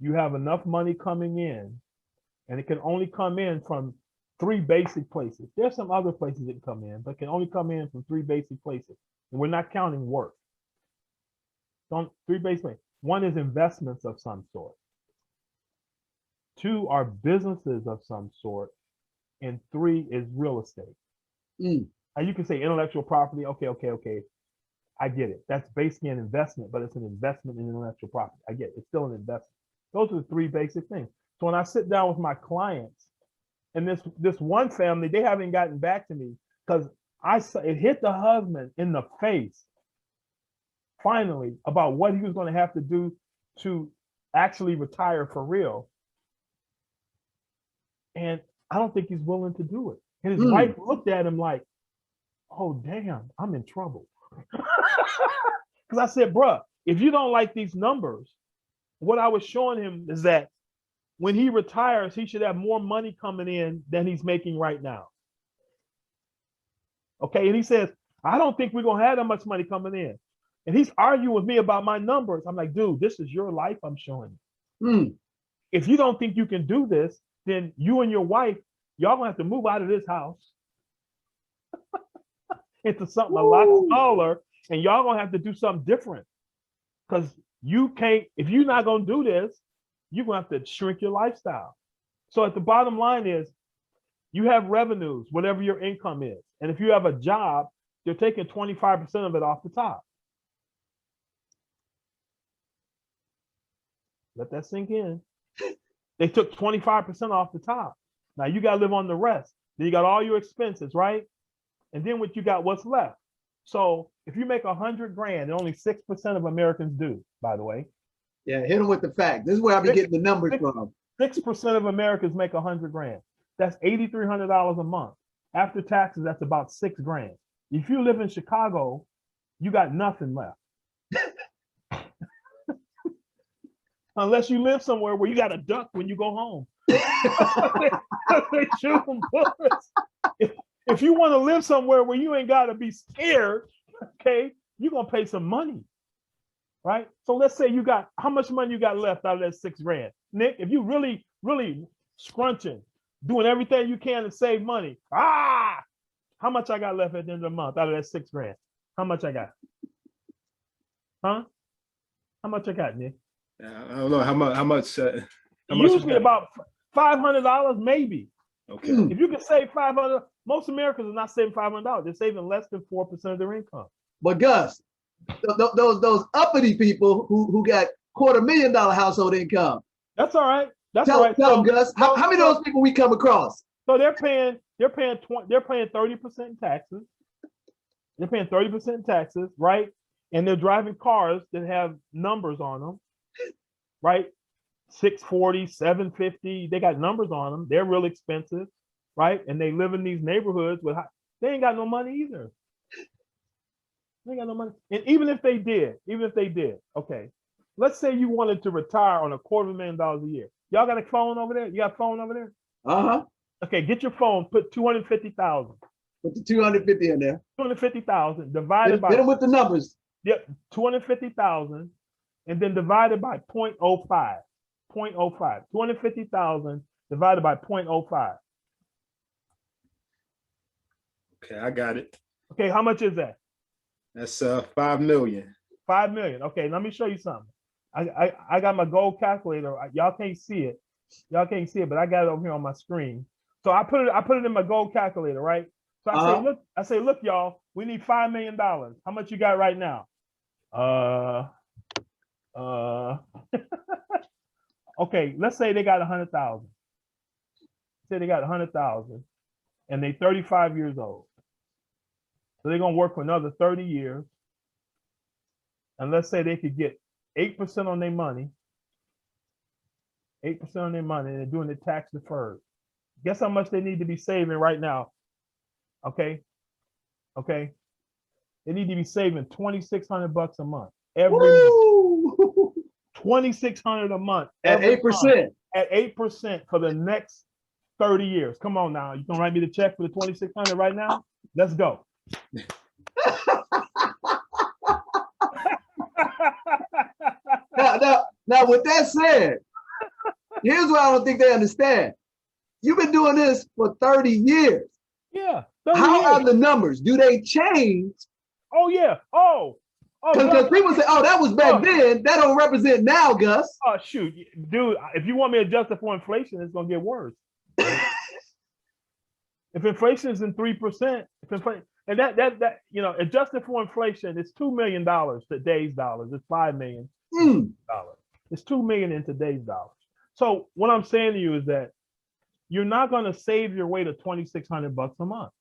you have enough money coming in, and it can only come in from 3 basic places. There's some other places it can come in, but it can only come in from 3 basic places. And we're not counting work. So 3 basic places. 1 is investments of some sort. 2 are businesses of some sort. And 3 is real estate.
Mm.
Now you can say intellectual property. Okay. I get it. That's basically an investment, but it's an investment in intellectual property. I get it. It's still an investment. Those are the 3 basic things. So when I sit down with my clients, and this one family, they haven't gotten back to me because it hit the husband in the face finally about what he was going to have to do to actually retire for real. And I don't think he's willing to do it. And his wife looked at him like, oh, damn, I'm in trouble. Because I said, bruh, if you don't like these numbers, what I was showing him is that when he retires, he should have more money coming in than he's making right now. Okay, and he says, I don't think we're going to have that much money coming in. And he's arguing with me about my numbers. I'm like, dude, this is your life I'm showing you. If you don't think you can do this, then you and your wife, y'all going to have to move out of this house into something a lot smaller, and y'all going to have to do something different. Because you can't, if you're not going to do this, you're going to have to shrink your lifestyle. So at the bottom line is, you have revenues, whatever your income is. And if you have a job, you're taking 25% of it off the top. Let that sink in. They took 25% off the top. Now you got to live on the rest. Then you got all your expenses, right? And then what you got, what's left. So if you make 100 grand, and only 6% of Americans do, by the way.
Yeah, hit them with the fact. This is where I be getting the numbers from.
6% of Americans make 100 grand. That's $8,300 a month. After taxes, that's about 6 grand. If you live in Chicago, you got nothing left. Unless you live somewhere where you got a duck when you go home. They shoot them bullets. If you want to live somewhere where you ain't got to be scared, okay, you're going to pay some money, right? So let's say you got, how much money you got left out of that 6 grand? Nick, if you really, really scrunching, doing everything you can to save money, how much I got left at the end of the month out of that 6 grand? How much I got? Huh? How much I got, Nick?
I don't know how much.
Usually about $500, maybe.
Okay.
If you can save $500, most Americans are not saving $500. They're saving less than 4% of their income.
But Gus, those uppity people who got $250,000 household income.
That's all right. That's
Tell
all right.
them, Gus, how many of those people we come across?
So they're paying They're paying 30% taxes. They're paying 30% taxes, right? And they're driving cars that have numbers on them, right? 640, 750. They got numbers on them. They're real expensive, right? And they live in these neighborhoods with they ain't got no money either. They ain't got no money. And even if they did, okay. Let's say you wanted to retire on $250,000 a year. Y'all got a phone over there? You got a phone over there?
Uh-huh.
Okay, get your phone, put 250,000.
Put the 250 in there.
250,000 divided by.
Hit them with the numbers.
Yep, 250,000, and then divided by 0.05. 0.05. 250,000 divided by 0.05.
Okay, I got it.
Okay, how much is that?
That's 5 million.
5 million. Okay, let me show you something. I got my gold calculator. Y'all can't see it. Y'all can't see it, but I got it over here on my screen. So I put it in my gold calculator, right? So I say, look, y'all, we need $5 million. How much you got right now? Okay, let's say they got 100,000. Say they got 100,000 and they 35 years old. So they're gonna work for another 30 years. And let's say they could get 8% on their money. 8% on their money, and they're doing it tax deferred. Guess how much they need to be saving right now? Okay. Okay. They need to be saving $2,600 a month every month. 2,600 a month
at 8%.
At 8% for the next 30 years. Come on now. You gonna write me the check for the 2,600 right now? Let's go.
Now, with that said, here's what I don't think they understand. You've been doing this for 30 years.
Yeah.
How are the numbers? Do they change?
Oh, yeah.
Because people say, oh, that was back then. That don't represent now, Gus.
Oh, shoot. Dude, if you want me to adjust it for inflation, it's going to get worse. If inflation is in 3%, and that adjusted for inflation, it's $2 million today's dollars. It's $5 million. It's $2 million in today's dollars. So what I'm saying to you is that you're not going to save your way to $2,600 a month.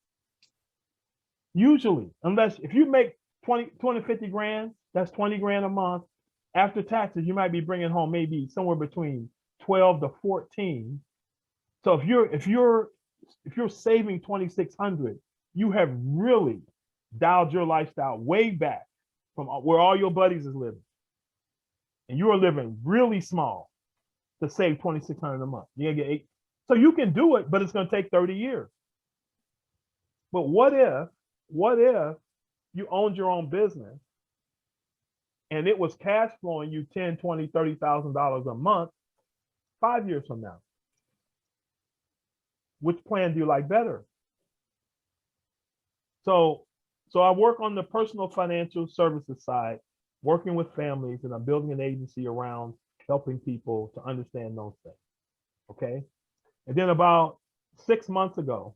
Usually, unless if you make 250 grand, that's 20 grand a month. After taxes, you might be bringing home maybe somewhere between 12 to 14. So if you're saving 2,600, you have really dialed your lifestyle way back from where all your buddies is living. And you are living really small to save 2,600 a month. You're gonna get 8. So you can do it, but it's gonna take 30 years. But what if you owned your own business and it was cash flowing you $10, $20, $30,000 a month 5 years from now? Which plan do you like better? So I work on the personal financial services side, working with families, and I'm building an agency around helping people to understand those things. Okay. And then about 6 months ago,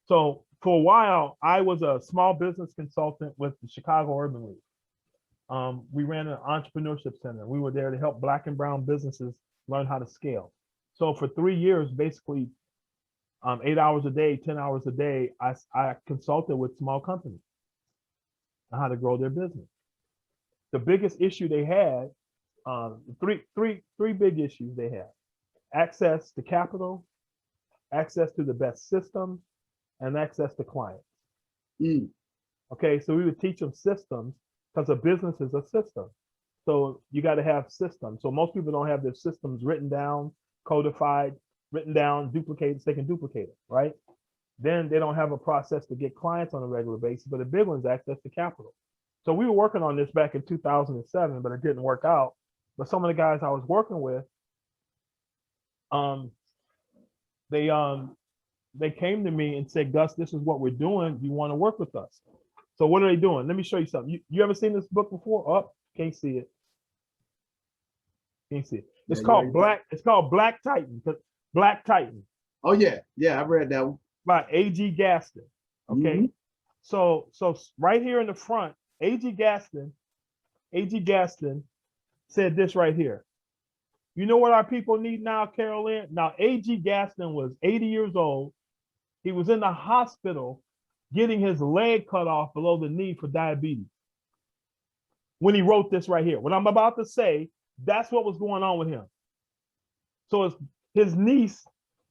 so for a while, I was a small business consultant with the Chicago Urban League. We ran an entrepreneurship center. We were there to help Black and brown businesses learn how to scale. So for 3 years, basically 8 hours a day, 10 hours a day, I consulted with small companies on how to grow their business. The biggest issue they had, three big issues they had: access to capital, access to the best systems, and access to clients. Okay, so we would teach them systems because a business is a system. So you got to have systems. So most people don't have their systems written down, codified, written down, duplicated, so they can duplicate it, right? Then they don't have a process to get clients on a regular basis, but the big one is access to capital. So we were working on this back in 2007, but it didn't work out. But some of the guys I was working with, they came to me and said, Gus, this is what we're doing. Do you want to work with us? So what are they doing? Let me show you something. You ever seen this book before? Oh, can't see it. Can't see it. It's called Black Titan. Black Titan.
Oh yeah, I've read that one.
By A.G. Gaston. Okay. So right here in the front, A.G. Gaston said this right here. You know what our people need now, Carol Ann? Now, A.G. Gaston was 80 years old, He was in the hospital getting his leg cut off below the knee for diabetes. When he wrote this right here, what I'm about to say, that's what was going on with him. So his niece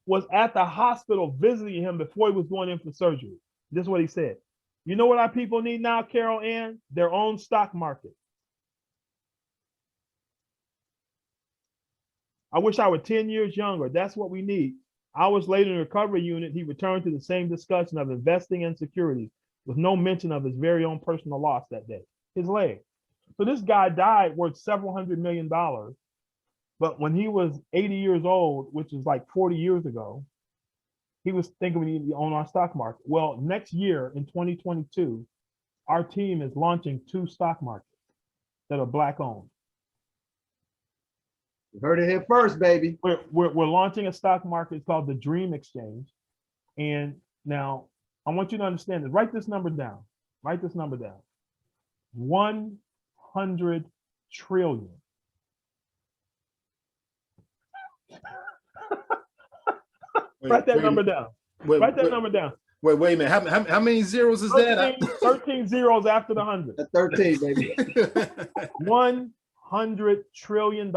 was at the hospital visiting him before he was going in for surgery. This is what he said. You know what our people need now, Carol Ann? Their own stock market. I wish I were 10 years younger. That's what we need. Hours later in the recovery unit, he returned to the same discussion of investing in securities with no mention of his very own personal loss that day, his leg. So this guy died worth several $100 million. But when he was 80 years old, which is like 40 years ago, he was thinking we need to own our stock market. Well, next year in 2022, our team is launching 2 stock markets that are Black owned.
You heard it here first, baby.
We're launching a stock market. It's called the Dream Exchange. And now I want you to understand this. Write this number down. Write this number down. 100 trillion. Write that number down. Write that number down.
Wait a minute. How many zeros is
13,
that?
13 zeros after the 100.
That's 13, baby.
$100 trillion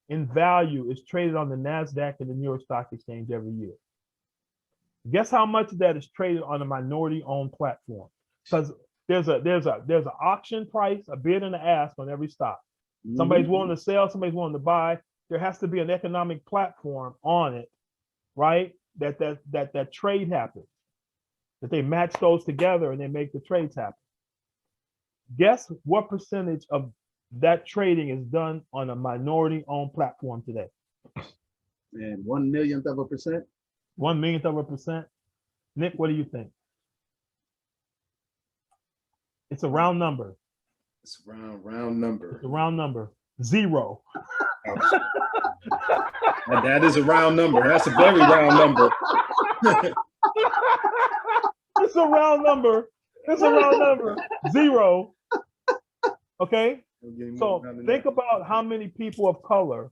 in value is traded on the NASDAQ and the New York Stock Exchange every year. Guess how much of that is traded on a minority-owned platform? Because there's an auction price, a bid and an ask on every stock. Somebody's willing to sell, somebody's willing to buy. There has to be an economic platform on it, right? That trade happens. That they match those together and they make the trades happen. Guess what percentage of that trading is done on a minority-owned platform today?
Man, 1/1,000,000th of a percent.
1/1,000,000th of a percent. Nick, what do you think? It's a round number.
It's a round number.
It's a round number. 0.
That is a round number. That's a very round number.
It's a round number. It's a round number. 0. Okay? So think about how many people of color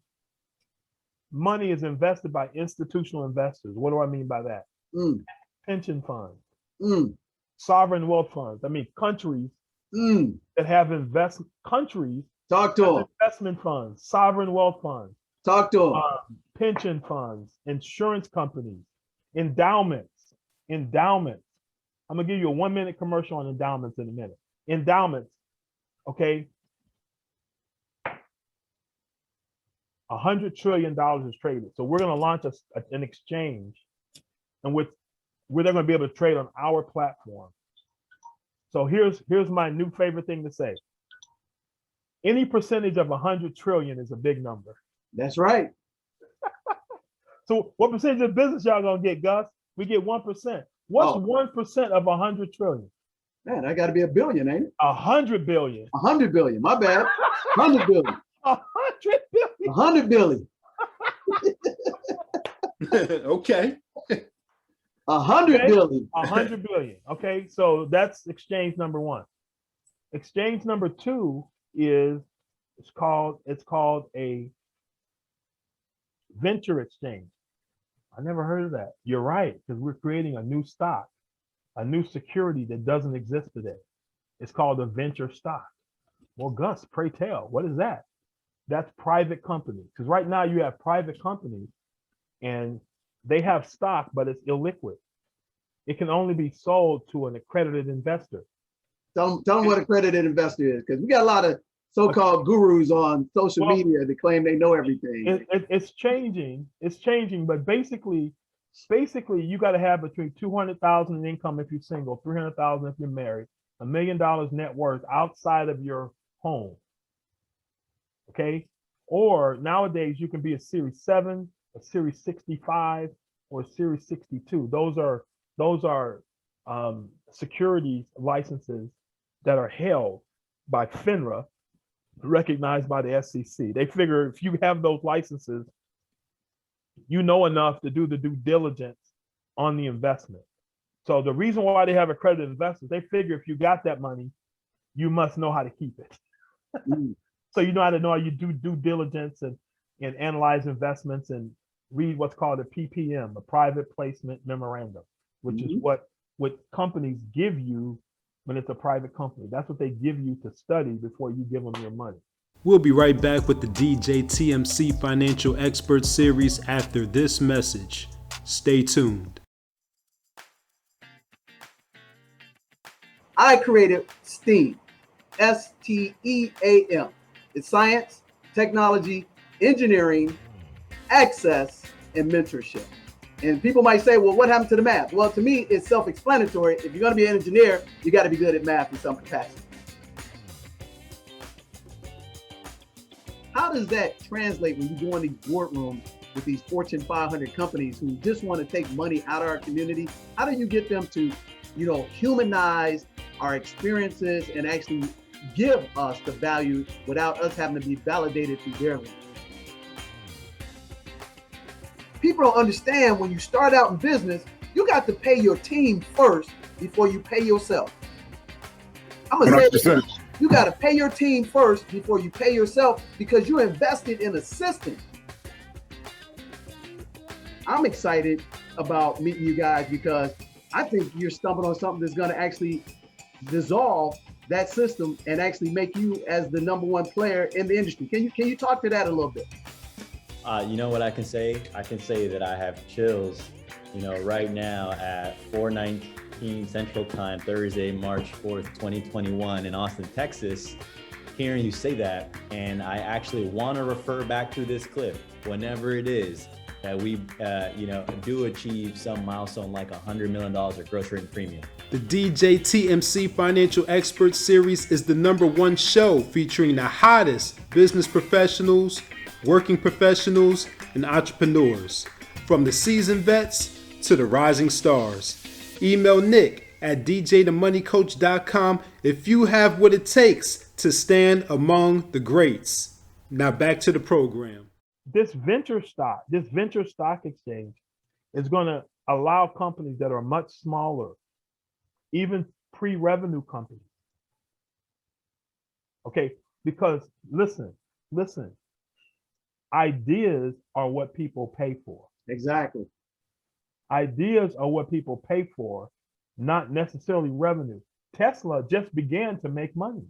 money is invested by institutional investors. What do I mean by that? Pension funds, sovereign wealth funds. I mean, countries that have
Talk to them.
Investment funds, sovereign wealth funds.
Talk to them.
Pension funds, insurance companies, endowments. I'm gonna give you a 1-minute commercial on endowments in a minute. Endowments, okay? $100 trillion is traded. So we're gonna launch an exchange in which they're gonna be able to trade on our platform. So here's my new favorite thing to say. Any percentage of 100 trillion is a big number.
That's right.
So what percentage of business y'all gonna get, Gus? We get 1%. What's 1% of 100 trillion?
Man, I got to be $1 billion, ain't it?
100 billion.
100 billion. My bad. 100 billion.
100 billion.
100 billion.
Okay.
100 billion.
100 billion. Okay, so that's exchange number 1. Exchange number 2 is it's called a venture exchange. I never heard of that. You're right, because we're creating a new stock, a new security that doesn't exist today. It's called a venture stock. Well, Gus, pray tell, what is that? That's private companies. Because right now you have private companies and they have stock, but it's illiquid. It can only be sold to an accredited investor.
Tell them what accredited investor is, because we got a lot of so-called gurus on social media that claim they know everything.
It's changing. It's changing, but basically, you got to have between 200,000 in income if you're single, 300,000 if you're married, $1 million net worth outside of your home. Okay, or nowadays you can be a Series 7, a Series 65, or a Series 62. Those are securities licenses that are held by FINRA, recognized by the SEC. They figure if you have those licenses, you know enough to do the due diligence on the investment. So the reason why they have accredited investors, they figure if you got that money, you must know how to keep it. So you know how to know how you do due diligence and analyze investments and read what's called a PPM, a private placement memorandum, which is what companies give you when it's a private company. That's what they give you to study before you give them your money.
We'll be right back with the DJTMC Financial Expert Series after this message. Stay tuned.
I created STEAM, STEAM. It's science, technology, engineering, access, and mentorship. And people might say, well, what happened to the math? Well, to me, it's self-explanatory. If you're going to be an engineer, you got to be good at math in some capacity. How does that translate when you go in these boardrooms with these Fortune 500 companies who just want to take money out of our community? How do you get them to, humanize our experiences and actually give us the value without us having to be validated through their lens? People don't understand when you start out in business, you got to pay your team first before you pay yourself. I'm going to say this. You got to pay your team first before you pay yourself because you invested in a system. I'm excited about meeting you guys because I think you're stumbling on something that's going to actually dissolve that system and actually make you as the number one player in the industry. Can you talk to that a little bit?
You know what I can say? I can say that I have chills, right now at 4:19 Central Time, Thursday, March 4th, 2021 in Austin, Texas, hearing you say that. And I actually want to refer back to this clip whenever it is that we, do achieve some milestone like $100 million of gross written premium.
The DJTMC Financial Expert Series is the #1 show featuring the hottest business professionals, working professionals, and entrepreneurs, from the seasoned vets to the rising stars. Email Nick at djthemoneycoach.com if you have what it takes to stand among the greats. Now back to the program.
This venture stock exchange is going to allow companies that are much smaller, even pre-revenue companies. Okay, because listen, ideas are what people pay for.
Exactly.
Ideas are what people pay for, not necessarily revenue. Tesla just began to make money.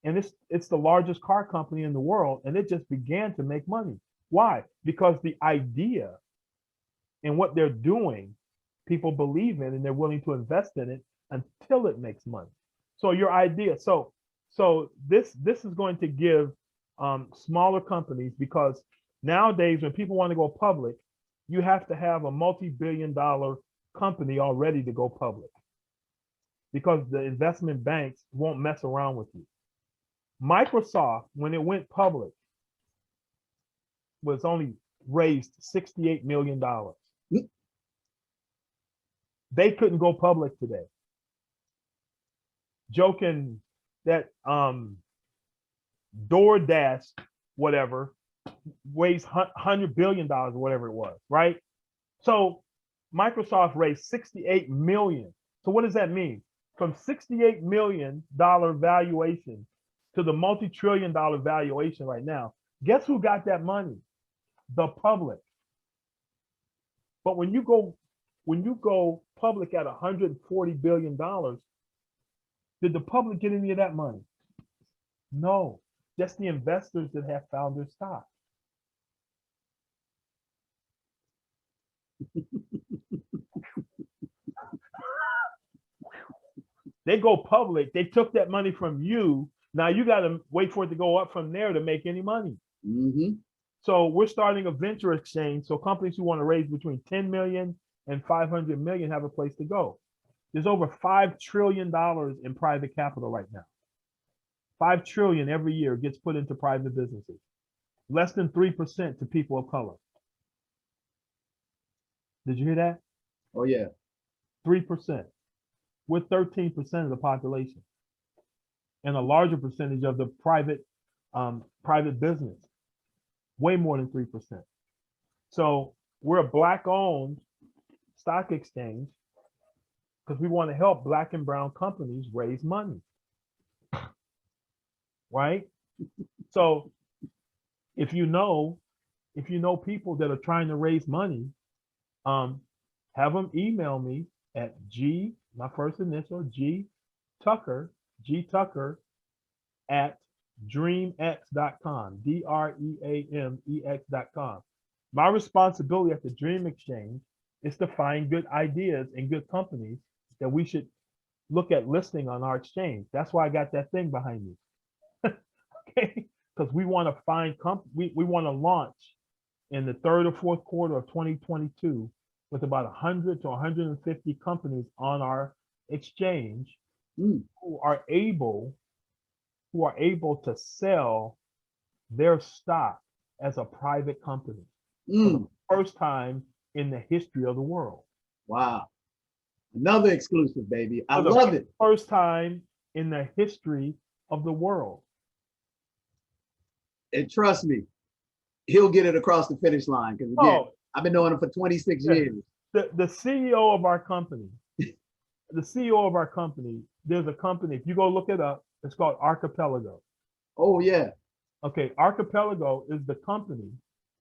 And it's the largest car company in the world, and it just began to make money. Why? Because the idea and what they're doing, people believe in, and they're willing to invest in it until it makes money. So your idea, so this is going to give smaller companies, because nowadays when people want to go public, you have to have a multi-billion-dollar company all ready to go public, because the investment banks won't mess around with you. Microsoft, when it went public, was only raised $68 million. They couldn't go public today. Joking that DoorDash, whatever, raised $100 billion or whatever it was, right? So Microsoft raised $68 million. So what does that mean? From $68 million valuation to the multi-trillion-dollar valuation right now, guess who got that money? The public. But when you go public at $140 billion, did the public get any of that money? No, just the investors that have found their stock. They go public, they took that money from you. Now you got to wait for it to go up from there to make any money.
Mm-hmm.
So we're starting a venture exchange. So companies who want to raise between 10 million and 500 million have a place to go. There's over $5 trillion in private capital right now. 5 trillion every year gets put into private businesses. Less than 3% to people of color. Did you hear that?
Oh yeah.
3%. We're 13% of the population, and a larger percentage of the private business, way more than 3%. So we're a Black-owned stock exchange because we want to help Black and brown companies raise money, right? So if you know, if you know people that are trying to raise money, have them email me at my first initial, Tucker at dreamex.com, DREAMEX.com. My responsibility at the Dream Exchange is to find good ideas and good companies that we should look at listing on our exchange. That's why I got that thing behind me. Okay, because we want to find we want to launch in the third or fourth quarter of 2022 with about 100 to 150 companies on our exchange who are able to sell their stock as a private company for the first time in the history of the world.
Wow. Another exclusive, baby. I love it.
First time in the history of the world.
And trust me, he'll get it across the finish line. Because again, I've been knowing him for 26 years.
The CEO of our company, there's a company, if you go look it up, it's called Archipelago.
Oh, yeah.
Okay, Archipelago is the company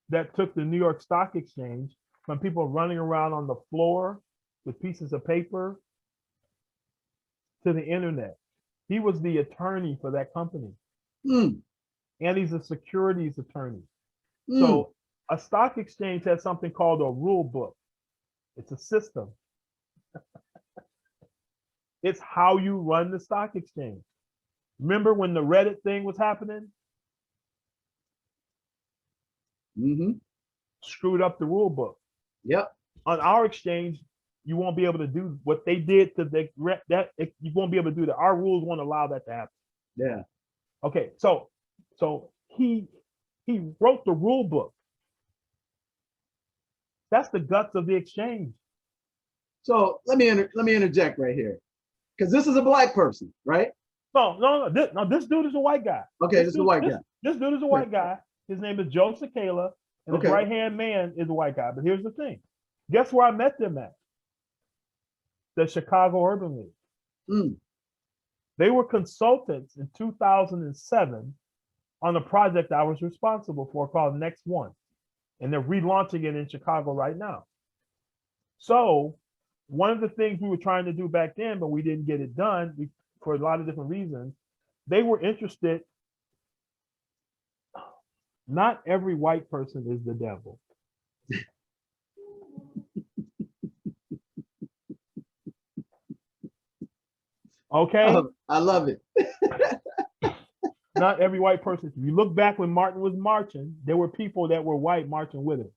that took the New York Stock Exchange from people running around on the floor with pieces of paper to the internet. He was the attorney for that company. And he's a securities attorney. So a stock exchange has something called a rule book. It's a system. It's how you run the stock exchange. Remember when the Reddit thing was happening? Screwed up the rule book.
Yep.
On our exchange, you won't be able to do what they did to that. You won't be able to do that. Our rules won't allow that to happen.
Yeah.
Okay, so he wrote the rule book. That's the guts of the exchange.
So let me interject right here, because this is a black person, right?
No. This dude is a white guy.
Okay, this is a white guy.
This dude is a white guy. His name is Joe Sakala, and his right-hand man is a white guy. But here's the thing. Guess where I met them at? The Chicago Urban League. They were consultants in 2007 on a project I was responsible for called Next One. And they're relaunching it in Chicago right now. So one of the things we were trying to do back then, but we didn't get it done for a lot of different reasons, they were interested. Not every white person is the devil. Okay?
I love it.
Not every white person. If you look back when Martin was marching, there were people that were white marching with him.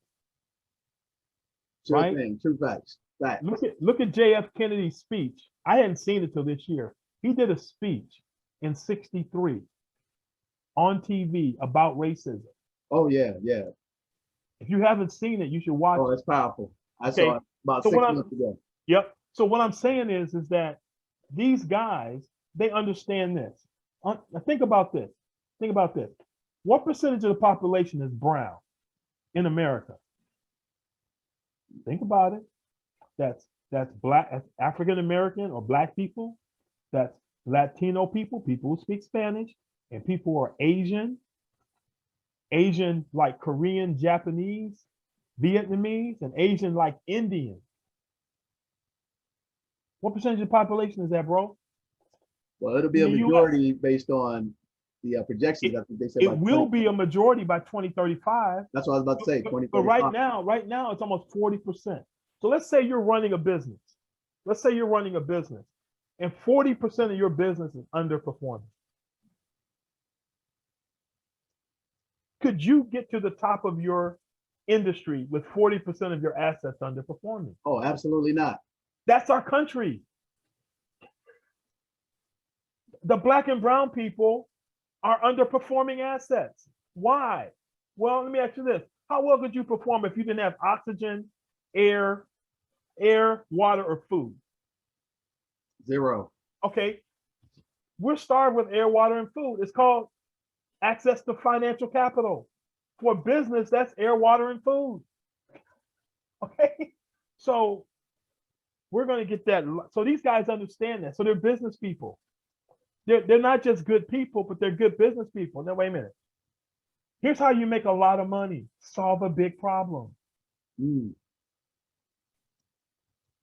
True thing, true facts. Facts.
Look at JF Kennedy's speech. I hadn't seen it till this year. He did a speech in '63 on TV about racism.
Oh, yeah, yeah.
If you haven't seen it, you should watch it.
Oh, it's powerful. I saw it about 6 months ago.
Yep. So what I'm saying is that these guys, they understand this. Think about this. Think about this. What percentage of the population is brown in America? Think about it. That's black, that's African American or black people. That's Latino people, people who speak Spanish, and people who are Asian like Korean, Japanese, Vietnamese, and Asian like Indian. What percentage of the population is that, bro?
Well, it'll be a majority based on the projections. I think they said
it will be a majority by 2035.
That's what I was about to say. 2035.
But right now, it's almost 40%. So let's say you're running a business. And 40% of your business is underperforming. Could you get to the top of your industry with 40% of your assets underperforming?
Oh, absolutely not.
That's our country. The black and brown people are underperforming assets. Why? Well, let me ask you this. How well could you perform if you didn't have oxygen, air, water, or food?
Zero.
Okay. We're starved with air, water, and food. It's called access to financial capital. For business, that's air, water, and food. Okay. So we're going to get that. So these guys understand that. So they're business people. They're not just good people, but they're good business people. Now, wait a minute. Here's how you make a lot of money. Solve a big problem.
Mm.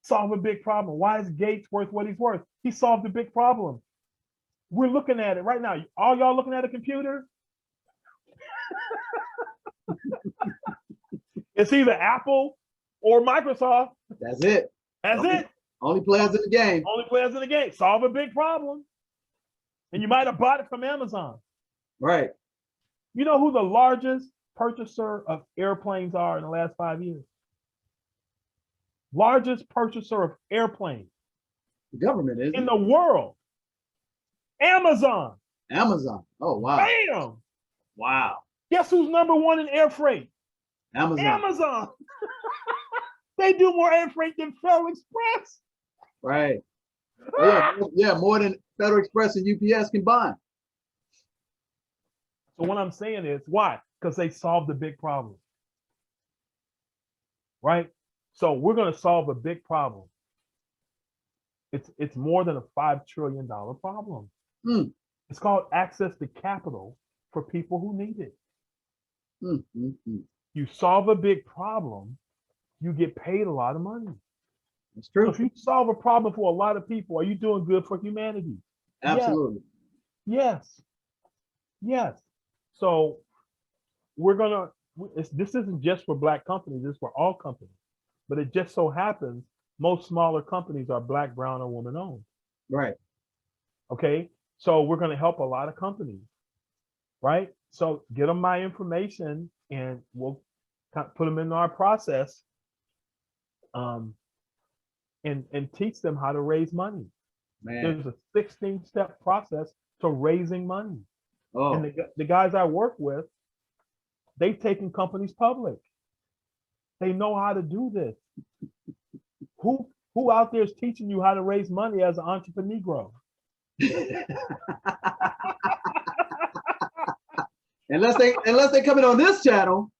Solve a big problem. Why is Gates worth what he's worth? He solved a big problem. We're looking at it right now. All y'all looking at a computer? It's either Apple or Microsoft.
That's it.
That's it.
Only players in the game.
Only players in the game. Solve a big problem. And you might have bought it from Amazon.
Right.
You know who the largest purchaser of airplanes are in the last 5 years? Largest purchaser of airplanes
The government is
in the world. Amazon.
Amazon. Oh, wow.
Bam.
Wow.
Guess who's number one in air freight?
Amazon.
Amazon. They do more air freight than Federal Express.
Right. Yeah, more than Federal Express and UPS combined.
So what I'm saying is, why? Because they solved a big problem. Right? So we're going to solve a big problem. It's more than a $5 trillion problem.
Mm.
It's called access to capital for people who need it. You solve a big problem, you get paid a lot of money.
It's
So
true.
if you solve a problem for a lot of people, are you doing good for humanity?
Absolutely.
Yes. Yes. So we're gonna. This isn't just for Black companies. It's for all companies. But it just so happens most smaller companies are Black, brown, or woman owned.
Right.
Okay. So we're gonna help a lot of companies, right? So get them my information, and we'll put them in our process, and teach them how to raise money.
Man.
There's a 16-step process to raising money.
Oh,
And the guys I work with, they've taken companies public. They know how to do this. Who out there is teaching you how to raise money as an entrepreneur?
unless they coming on this channel,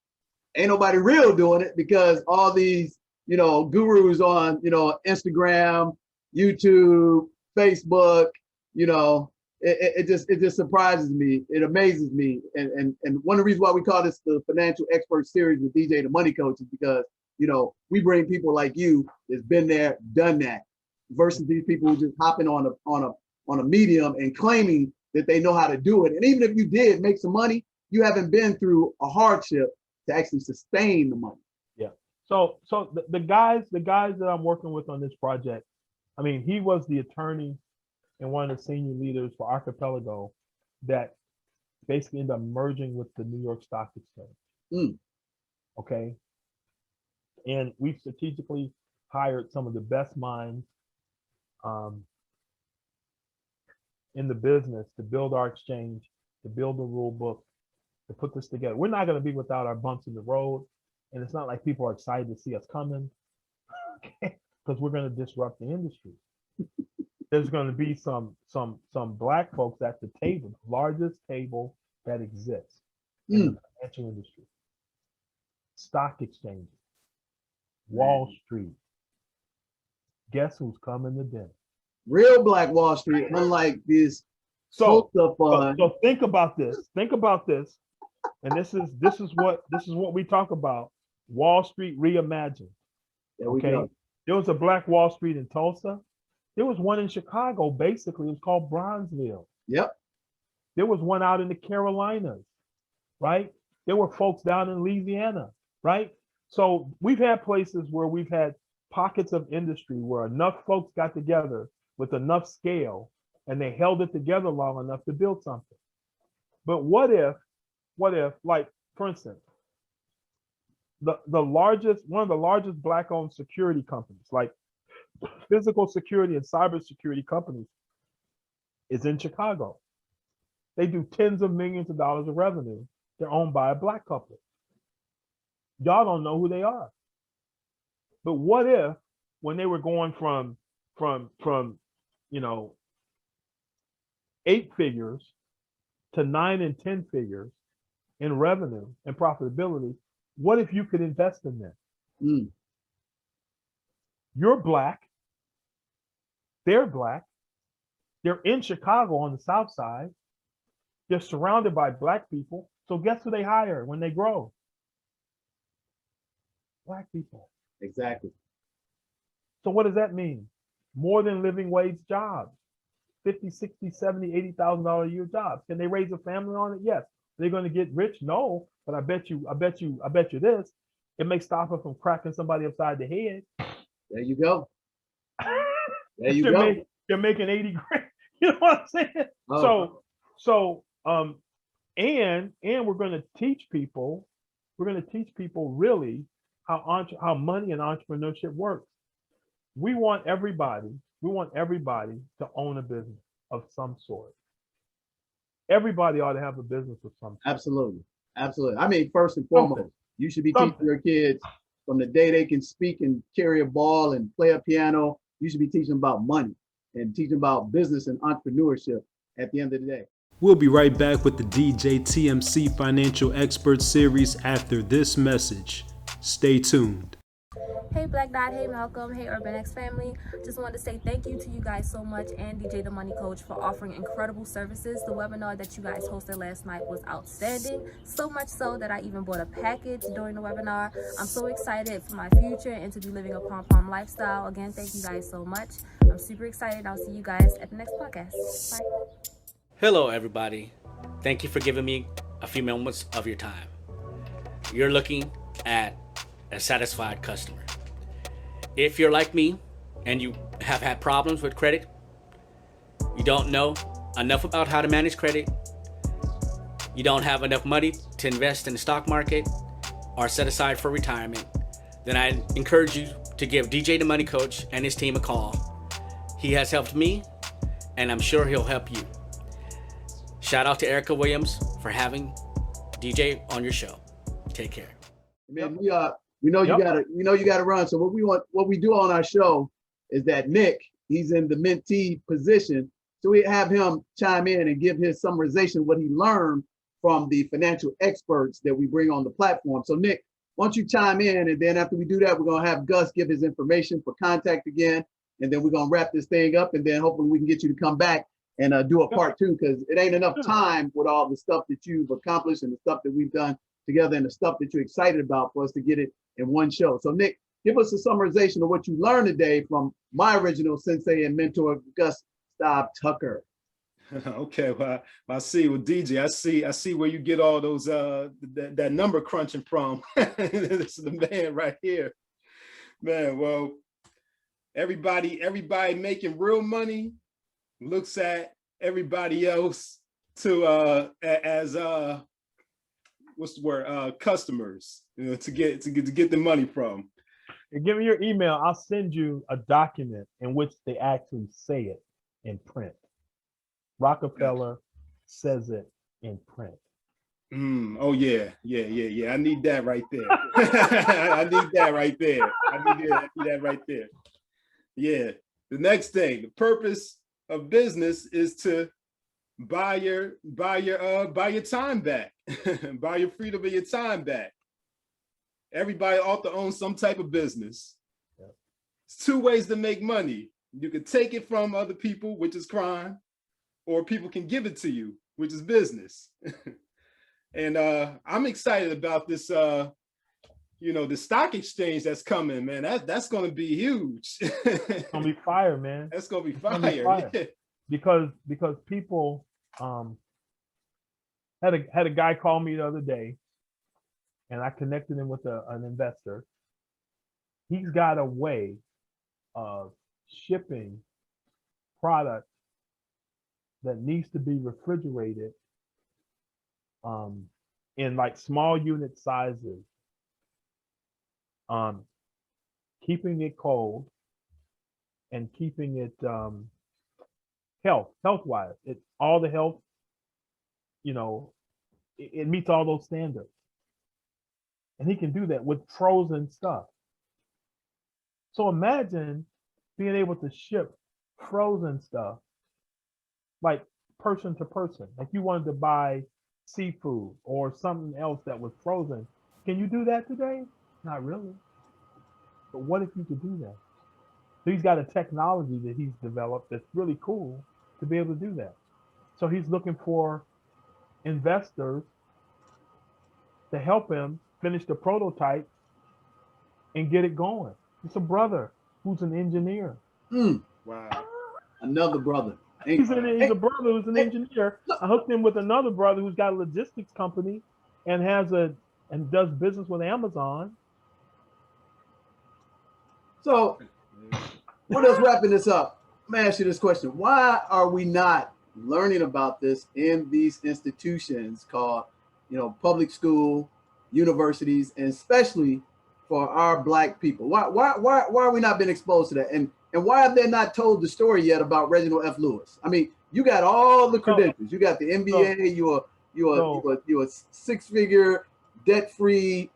ain't nobody real doing it, because all these, gurus on, Instagram, YouTube, Facebook, it just surprises me. It amazes me. And one of the reasons why we call this the Financial Expert Series with DJ the Money Coach is because, we bring people like you that's been there, done that, versus these people who just hopping on a medium and claiming that they know how to do it. And even if you did make some money, you haven't been through a hardship to actually sustain the money.
Yeah. So the guys that I'm working with on this project, I mean, he was the attorney and one of the senior leaders for Archipelago that basically ended up merging with the New York Stock Exchange.
Mm.
Okay. And we've strategically hired some of the best minds in the business to build our exchange, to build the rule book, to put this together. We're not going to be without our bumps in the road. And it's not like people are excited to see us coming, because we're going to disrupt the industry. There's going to be some Black folks at the table, the largest table that exists in the financial industry. Stock exchanges, Wall Street. Guess who's coming to dinner?
Real Black Wall Street, unlike this
So
fun.
So think about this. Think about this. And this is what we talk about. Wall Street reimagined.
There we
Okay.
go.
There was a Black Wall Street in Tulsa. There was one in Chicago, basically. It was called Bronzeville.
Yep.
There was one out in the Carolinas, right? There were folks down in Louisiana, right? So we've had places where we've had pockets of industry where enough folks got together with enough scale and they held it together long enough to build something. But what if, like, for instance, one of the largest Black-owned security companies, like physical security and cybersecurity companies, is in Chicago. They do tens of millions of dollars of revenue. They're owned by a Black couple. Y'all don't know who they are. But what if, when they were going from 8 figures to 9 and 10 figures in revenue and profitability, what if you could invest in them?
Mm.
You're Black. They're Black. They're in Chicago on the South Side. They're surrounded by Black people. So guess who they hire when they grow? Black people.
Exactly.
So what does that mean? More than living wage jobs, 50, 60, 70, $80,000 a year jobs. Can they raise a family on it? Yes. They're going to get rich? No. But I bet you this. It may stop her from cracking somebody upside the head.
There you go. There you go.
You're making 80 grand. You know what I'm saying?
Oh.
And we're going to teach people really how money and entrepreneurship works. We want everybody to own a business of some sort. Everybody ought to have a business of some sort.
Absolutely. Absolutely. I mean, first and foremost, you should be teaching your kids from the day they can speak and carry a ball and play a piano. You should be teaching about money and teaching about business and entrepreneurship at the end of the day.
We'll be right back with the DJTMC Financial Expert Series after this message. Stay tuned.
Hey Black Dot, hey Malcolm, hey Urban X family. Just wanted to say thank you to you guys so much and DJ the Money Coach for offering incredible services. The webinar that you guys hosted last night was outstanding, so much so that I even bought a package during the webinar. I'm so excited for my future and to be living a pom-pom lifestyle. Again, thank you guys so much. I'm super excited. I'll see you guys at the next podcast. Bye.
Hello everybody. Thank you for giving me a few moments of your time. You're looking at a satisfied customer. If you're like me and you have had problems with credit, you don't know enough about how to manage credit, you don't have enough money to invest in the stock market or set aside for retirement, then I encourage you to give DJ the Money Coach and his team a call. He has helped me and I'm sure he'll help you. Shout out to Erica Williams for having DJ on your show. Take care.
Man, we know you gotta run. So what we do on our show is that Nick, he's in the mentee position. So we have him chime in and give his summarization of what he learned from the financial experts that we bring on the platform. So Nick, why don't you chime in, and then after we do that, we're gonna have Gus give his information for contact again, and then we're gonna wrap this thing up, and then hopefully we can get you to come back and do a part two, because it ain't enough time with all the stuff that you've accomplished and the stuff that we've done together and the stuff that you're excited about for us to get it in one show. So Nick, give us a summarization of what you learned today from my original sensei and mentor, Gus Tucker.
Okay, well, I see. Well, DJ, I see where you get all those that number crunching from. This is the man right here, man. Well, everybody making real money looks at everybody else as what's the word, customers, to get the money from.
And give me your email. I'll send you a document in which they actually say it in print. Rockefeller says it in print.
Oh yeah. I need that right there. I need that right there. I need that right there. Yeah. The next thing, the purpose of business is to buy your time back. Buy your freedom of your time back. Everybody ought to own some type of business.
Yeah.
It's two ways to make money. You can take it from other people, which is crime, or people can give it to you, which is business. And I'm excited about this, the stock exchange that's coming, man. That's going to be huge.
It's going to be fire, man.
That's going to be fire. Yeah.
Because people had a guy call me the other day, and I connected him with an investor. He's got a way of shipping product that needs to be refrigerated in like small unit sizes, keeping it cold and keeping it health-wise. It all the health, it meets all those standards. And he can do that with frozen stuff. So imagine being able to ship frozen stuff, like person to person. Like you wanted to buy seafood or something else that was frozen. Can you do that today? Not really. But what if you could do that? So he's got a technology that he's developed that's really cool to be able to do that. So he's looking for investors to help him finish the prototype and get it going. It's a brother who's an engineer.
Wow. Another brother.
He's a brother who's an engineer. I hooked him with another brother who's got a logistics company and does business with Amazon.
So, what else wrapping this up? Let me ask you this question. Why are we not learning about this in these institutions called, public school, universities, and especially for our Black people? Why are we not been exposed to that? And why have they not told the story yet about Reginald F. Lewis? I mean, you got all the credentials. You got the MBA. You're a six-figure, debt-free,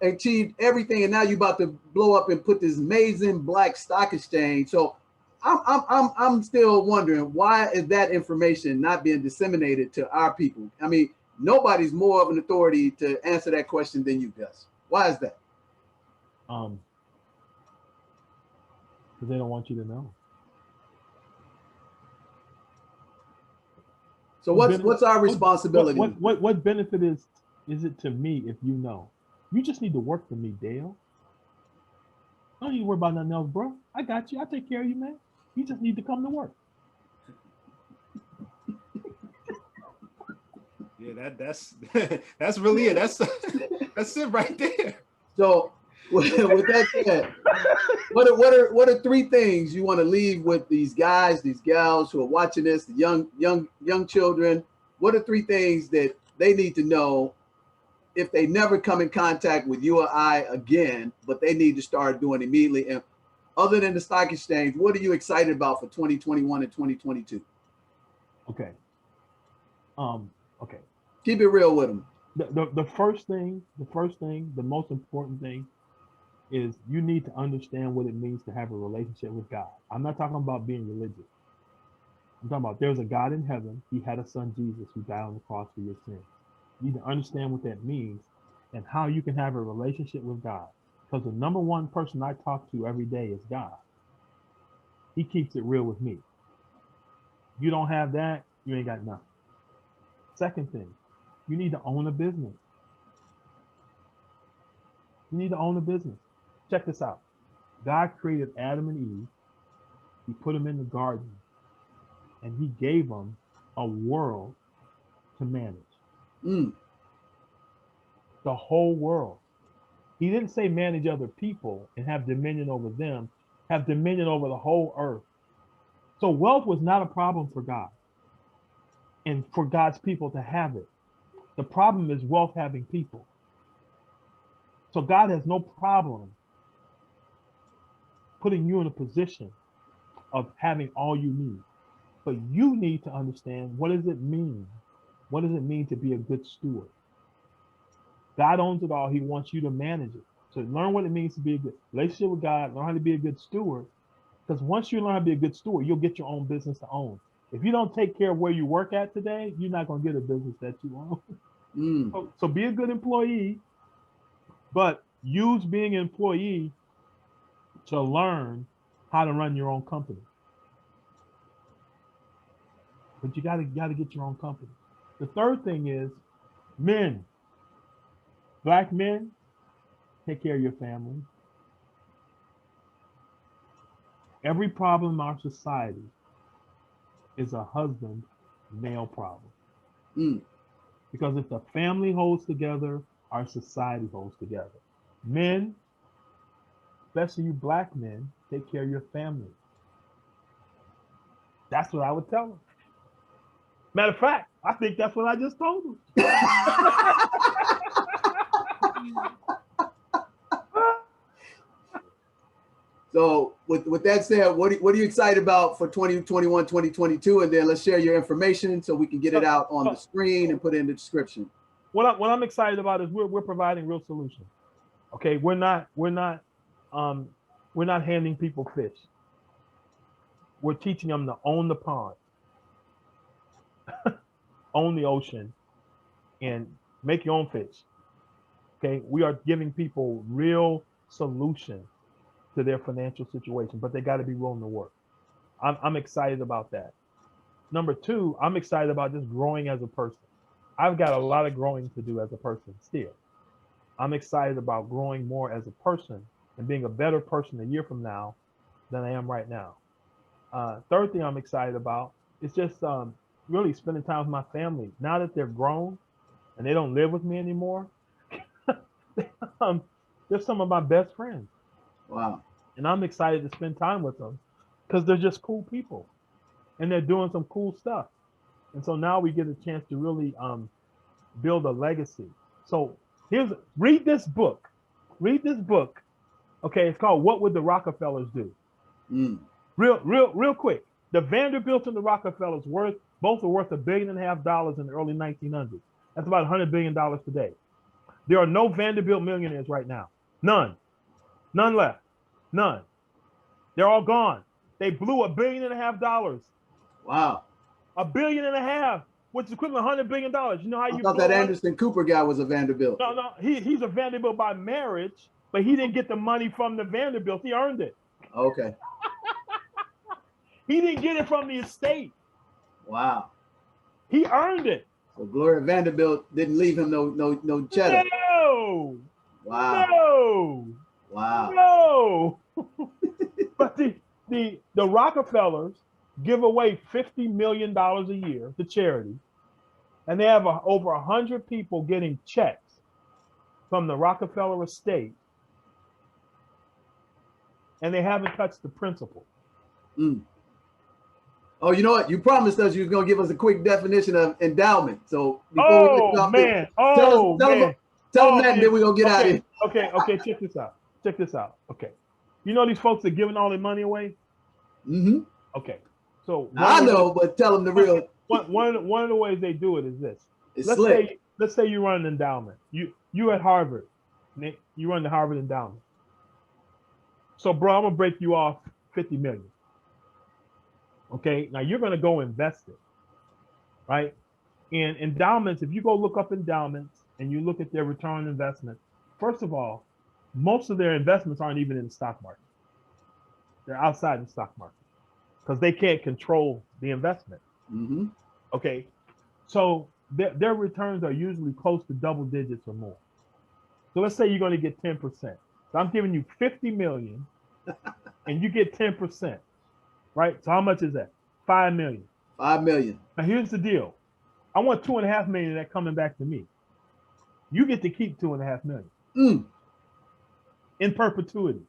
achieved everything, and now you're about to blow up and put this amazing Black stock exchange. So I'm still wondering, why is that information not being disseminated to our people? I mean, nobody's more of an authority to answer that question than you, Gus. Why is that?
Because they don't want you to know.
So what's our responsibility?
What benefit is it to me if you know? You just need to work for me, Dale. Don't need to worry about nothing else, bro. I got you. I take care of you, man. You just need to come to work.
Yeah, that's really it. That's it right there.
So with that said, what are three things you want to leave with these guys, these gals who are watching this, the young children? What are three things that they need to know if they never come in contact with you or I again, but they need to start doing immediately? And other than the stock exchange, what are you excited about for 2021 and 2022?
Okay. Okay.
Keep it real with them.
The first thing, the most important thing is you need to understand what it means to have a relationship with God. I'm not talking about being religious. I'm talking about there's a God in heaven. He had a son, Jesus, who died on the cross for your sins. You need to understand what that means and how you can have a relationship with God. Because the number one person I talk to every day is God. He keeps it real with me. You don't have that, you ain't got nothing. Second thing, you need to own a business. You need to own a business. Check this out. God created Adam and Eve. He put them in the garden and he gave them a world to manage. The whole world. He didn't say manage other people and have dominion over them, have dominion over the whole earth. So wealth was not a problem for God and for God's people to have it. The problem is wealth having people. So God has no problem putting you in a position of having all you need. But you need to understand, what does it mean? What does it mean to be a good steward? God owns it all. He wants you to manage it. So learn what it means to be a good relationship with God, learn how to be a good steward. Because once you learn how to be a good steward, you'll get your own business to own. If you don't take care of where you work at today, you're not going to get a business that you own. So be a good employee, but use being an employee to learn how to run your own company. But you got to get your own company. The third thing is, men, Black men, take care of your family. Every problem in our society is a husband male problem. Because if the family holds together, our society holds together. Men, especially you Black men, take care of your family. That's what I would tell them. Matter of fact, I think that's what I just told them.
So with that said, what are you excited about for 2021, 2022? And then let's share your information so we can get it out on the screen and put it in the description.
What I'm excited about is we're providing real solutions. Okay, we're not handing people fish. We're teaching them to own the pond, own the ocean, and make your own fish. Okay, we are giving people real solutions to their financial situation, but they got to be willing to work. I'm excited about that. Number two, I'm excited about just growing as a person. I've got a lot of growing to do as a person still. I'm excited about growing more as a person and being a better person a year from now than I am right now. Third thing I'm excited about is just really spending time with my family. Now that they're grown and they don't live with me anymore, they're some of my best friends.
Wow.
And I'm excited to spend time with them because they're just cool people and they're doing some cool stuff. And so now we get a chance to really build a legacy. So read this book. Read this book. Okay, it's called What Would the Rockefellers Do? Real quick. The Vanderbilts and the Rockefellers both are worth $1.5 billion in the early 1900s. That's about $100 billion today. There are no Vanderbilt millionaires right now. None left. None. They're all gone. They blew $1.5 billion.
Wow.
$1.5 billion, which is equivalent to $100 billion. You know how you
thought that Anderson Cooper guy was a Vanderbilt.
No, he's a Vanderbilt by marriage, but he didn't get the money from the Vanderbilt. He earned it.
Okay.
He didn't get it from the estate.
Wow.
He earned it.
So Gloria Vanderbilt didn't leave him no cheddar.
No.
Wow.
No.
Wow.
No. But the Rockefellers give away $50 million a year to charity, and they have over 100 people getting checks from the Rockefeller estate, and they haven't touched the principal.
Oh, you know what? You promised us you was gonna give us a quick definition of endowment. So before tell them that, and then we're gonna get out of here.
Okay. Check this out. Okay. You know these folks that are giving all their money away?
Mm-hmm.
Okay. So
I know, but tell them the real.
One of the ways they do it is this.
Let's
say you run an endowment. You at Harvard. You run the Harvard endowment. So, bro, I'm gonna break you off $50 million. Okay, now you're gonna go invest it, right? And endowments, if you go look up endowments and you look at their return on investment, first of all, most of their investments aren't even in the stock market. They're outside the stock market because they can't control the investment.
Mm-hmm.
Okay, so their returns are usually close to double digits or more. So let's say you're going to get 10%. So I'm giving you 50 million and you get 10%, right? So how much is that? 5 million.
5 million.
Now here's the deal. I want 2.5 million of that coming back to me. You get to keep 2.5 million in perpetuity.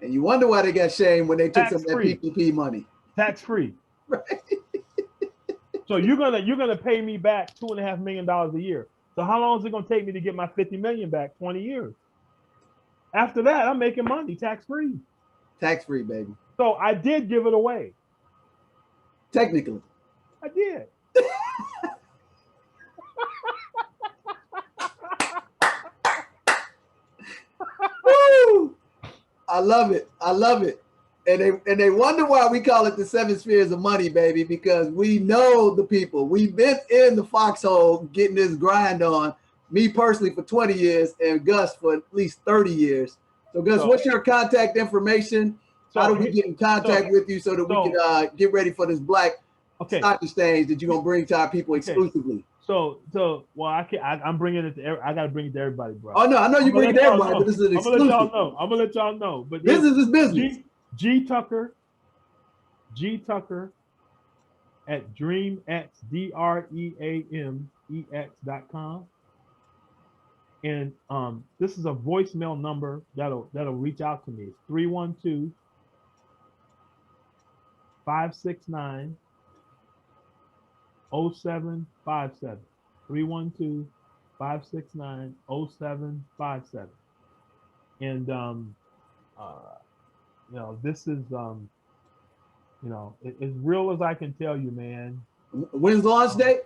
And you wonder why they got shamed when they took some of that PPP money.
Tax free.
Right.
So you're gonna pay me back $2.5 million a year. So how long is it gonna take me to get my 50 million back? 20 years. After that, I'm making money tax free.
Tax free, baby.
So I did give it away.
Technically.
I did.
Woo! I love it. I love it. And they wonder why we call it the 7 spheres of money, baby, because we know the people. We've been in the foxhole getting this grind on. Me personally for 20 years and Gus for at least 30 years. So Gus, what's your contact information? How do we get in contact with you so that we can get ready for this black stock exchange that you're gonna bring to our people exclusively?
So well, I'm bringing it to I gotta bring it to everybody, bro.
Oh no, I know you bring it to everybody, but this is an exclusive.
I'm gonna let y'all know. But
business is business.
G Tucker at DreamX, DreamEx.com. And this is a voicemail number that'll reach out to me. It's 312-569-0757. 312-569-0757. And this is as real as I can tell you, man.
When's the launch date?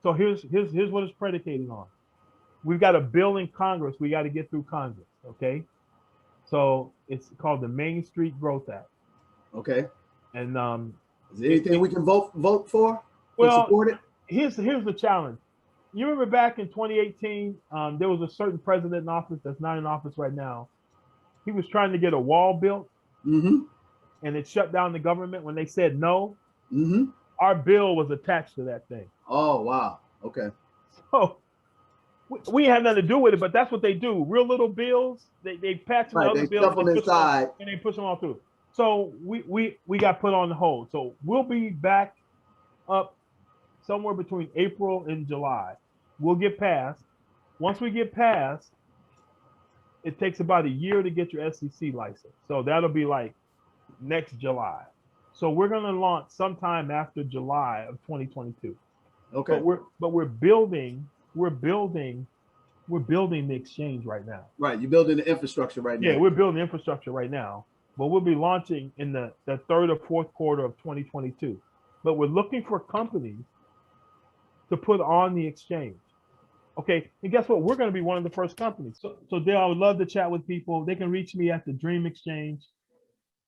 So here's what it's predicated on. We've got a bill in Congress we got to get through Congress, okay? So it's called the Main Street Growth Act.
Okay.
And
is there anything we can vote for?
Well,
support it?
Here's the challenge. You remember back in 2018, there was a certain president in office that's not in office right now. He was trying to get a wall built, and it shut down the government when they said no. our bill was attached to that thing.
Oh, wow. Okay.
So we had nothing to do with it, but that's what they do. Real little bills, they patch them
Right,
other
they
bills
stuff them inside.
and they push them all through. So we got put on the hold. So we'll be back up somewhere between April and July. We'll get past. Once we get past, it takes about a year to get your SEC license. So that'll be like next July. So we're going to launch sometime after July of 2022.
Okay.
But we're building the exchange right now.
Right. You're building the infrastructure right now.
Yeah, we're building infrastructure right now. But we'll be launching in the third or fourth quarter of 2022. But we're looking for companies to put on the exchange. Okay, and guess what? We're going to be one of the first companies. So Dale, I would love to chat with people. They can reach me at the Dream Exchange.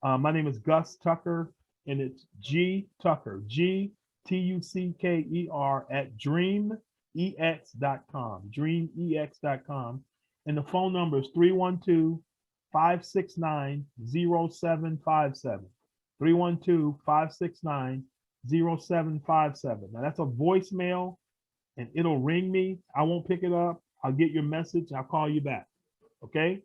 My name is Gus Tucker, and it's G Tucker, GTUCKER at dreamex.com, dreamex.com. And the phone number is 312-569-0757, 312-569-0757. Now that's a voicemail, and it'll ring me. I won't pick it up. I'll get your message. I'll call you back. Okay?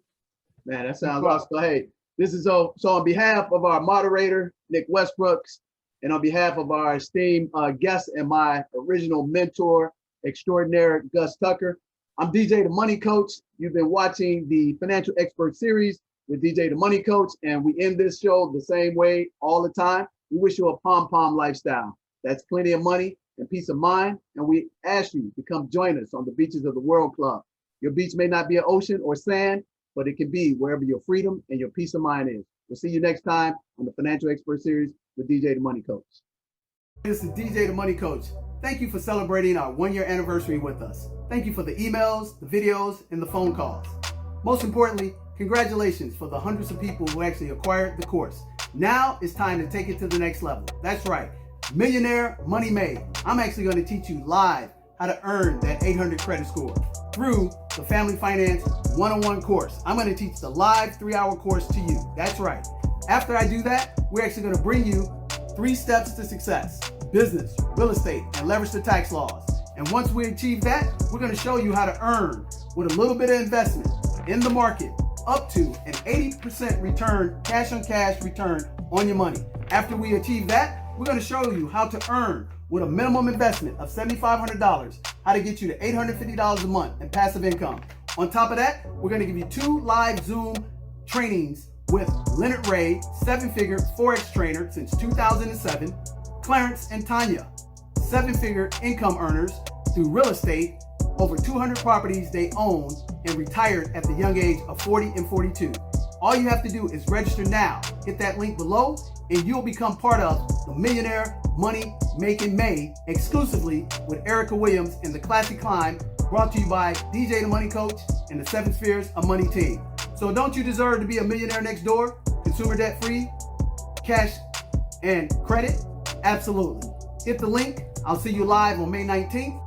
Man, that sounds awesome. So, hey, this is so on behalf of our moderator, Nick Westbrooks, and on behalf of our esteemed guest and my original mentor extraordinaire, Gus Tucker, I'm DJ the Money Coach. You've been watching the Financial Expert Series with DJ the Money Coach, and we end this show the same way all the time. We wish you a pom-pom lifestyle. That's plenty of money and peace of mind, and we ask you to come join us on the beaches of the World Club. Your beach may not be an ocean or sand, but it can be wherever your freedom and your peace of mind is. We'll see you next time on the Financial Expert Series with DJ the Money Coach. This is DJ the Money Coach. Thank you for celebrating our 1-year anniversary with us. Thank you for the emails, the videos, and the phone calls. Most importantly, congratulations for the hundreds of people who actually acquired the course. Now it's time to take it to the next level. That's right. Millionaire Money Made. I'm actually going to teach you live how to earn that 800 credit score through the Family Finance 101 course. I'm going to teach the live 3-hour course to you. That's right. After I do that, we're actually going to bring you 3 steps to success: business, real estate, and leverage the tax laws. And once we achieve that, we're going to show you how to earn with a little bit of investment in the market up to an 80% return, cash on cash return on your money. After we achieve that, we're going to show you how to earn with a minimum investment of $7,500, how to get you to $850 a month in passive income. On top of that, we're going to give you 2 live Zoom trainings with Leonard Ray, 7-figure Forex trainer since 2007, Clarence and Tanya, 7-figure income earners through real estate, over 200 properties they own, and retired at the young age of 40 and 42. All you have to do is register now. Hit that link below, and you'll become part of the Millionaire Money Making May exclusively with Erica Williams and the Classic Climb, brought to you by DJ the Money Coach and the 7 Spheres of Money team. So don't you deserve to be a millionaire next door? Consumer debt free, cash and credit? Absolutely. Hit the link. I'll see you live on May 19th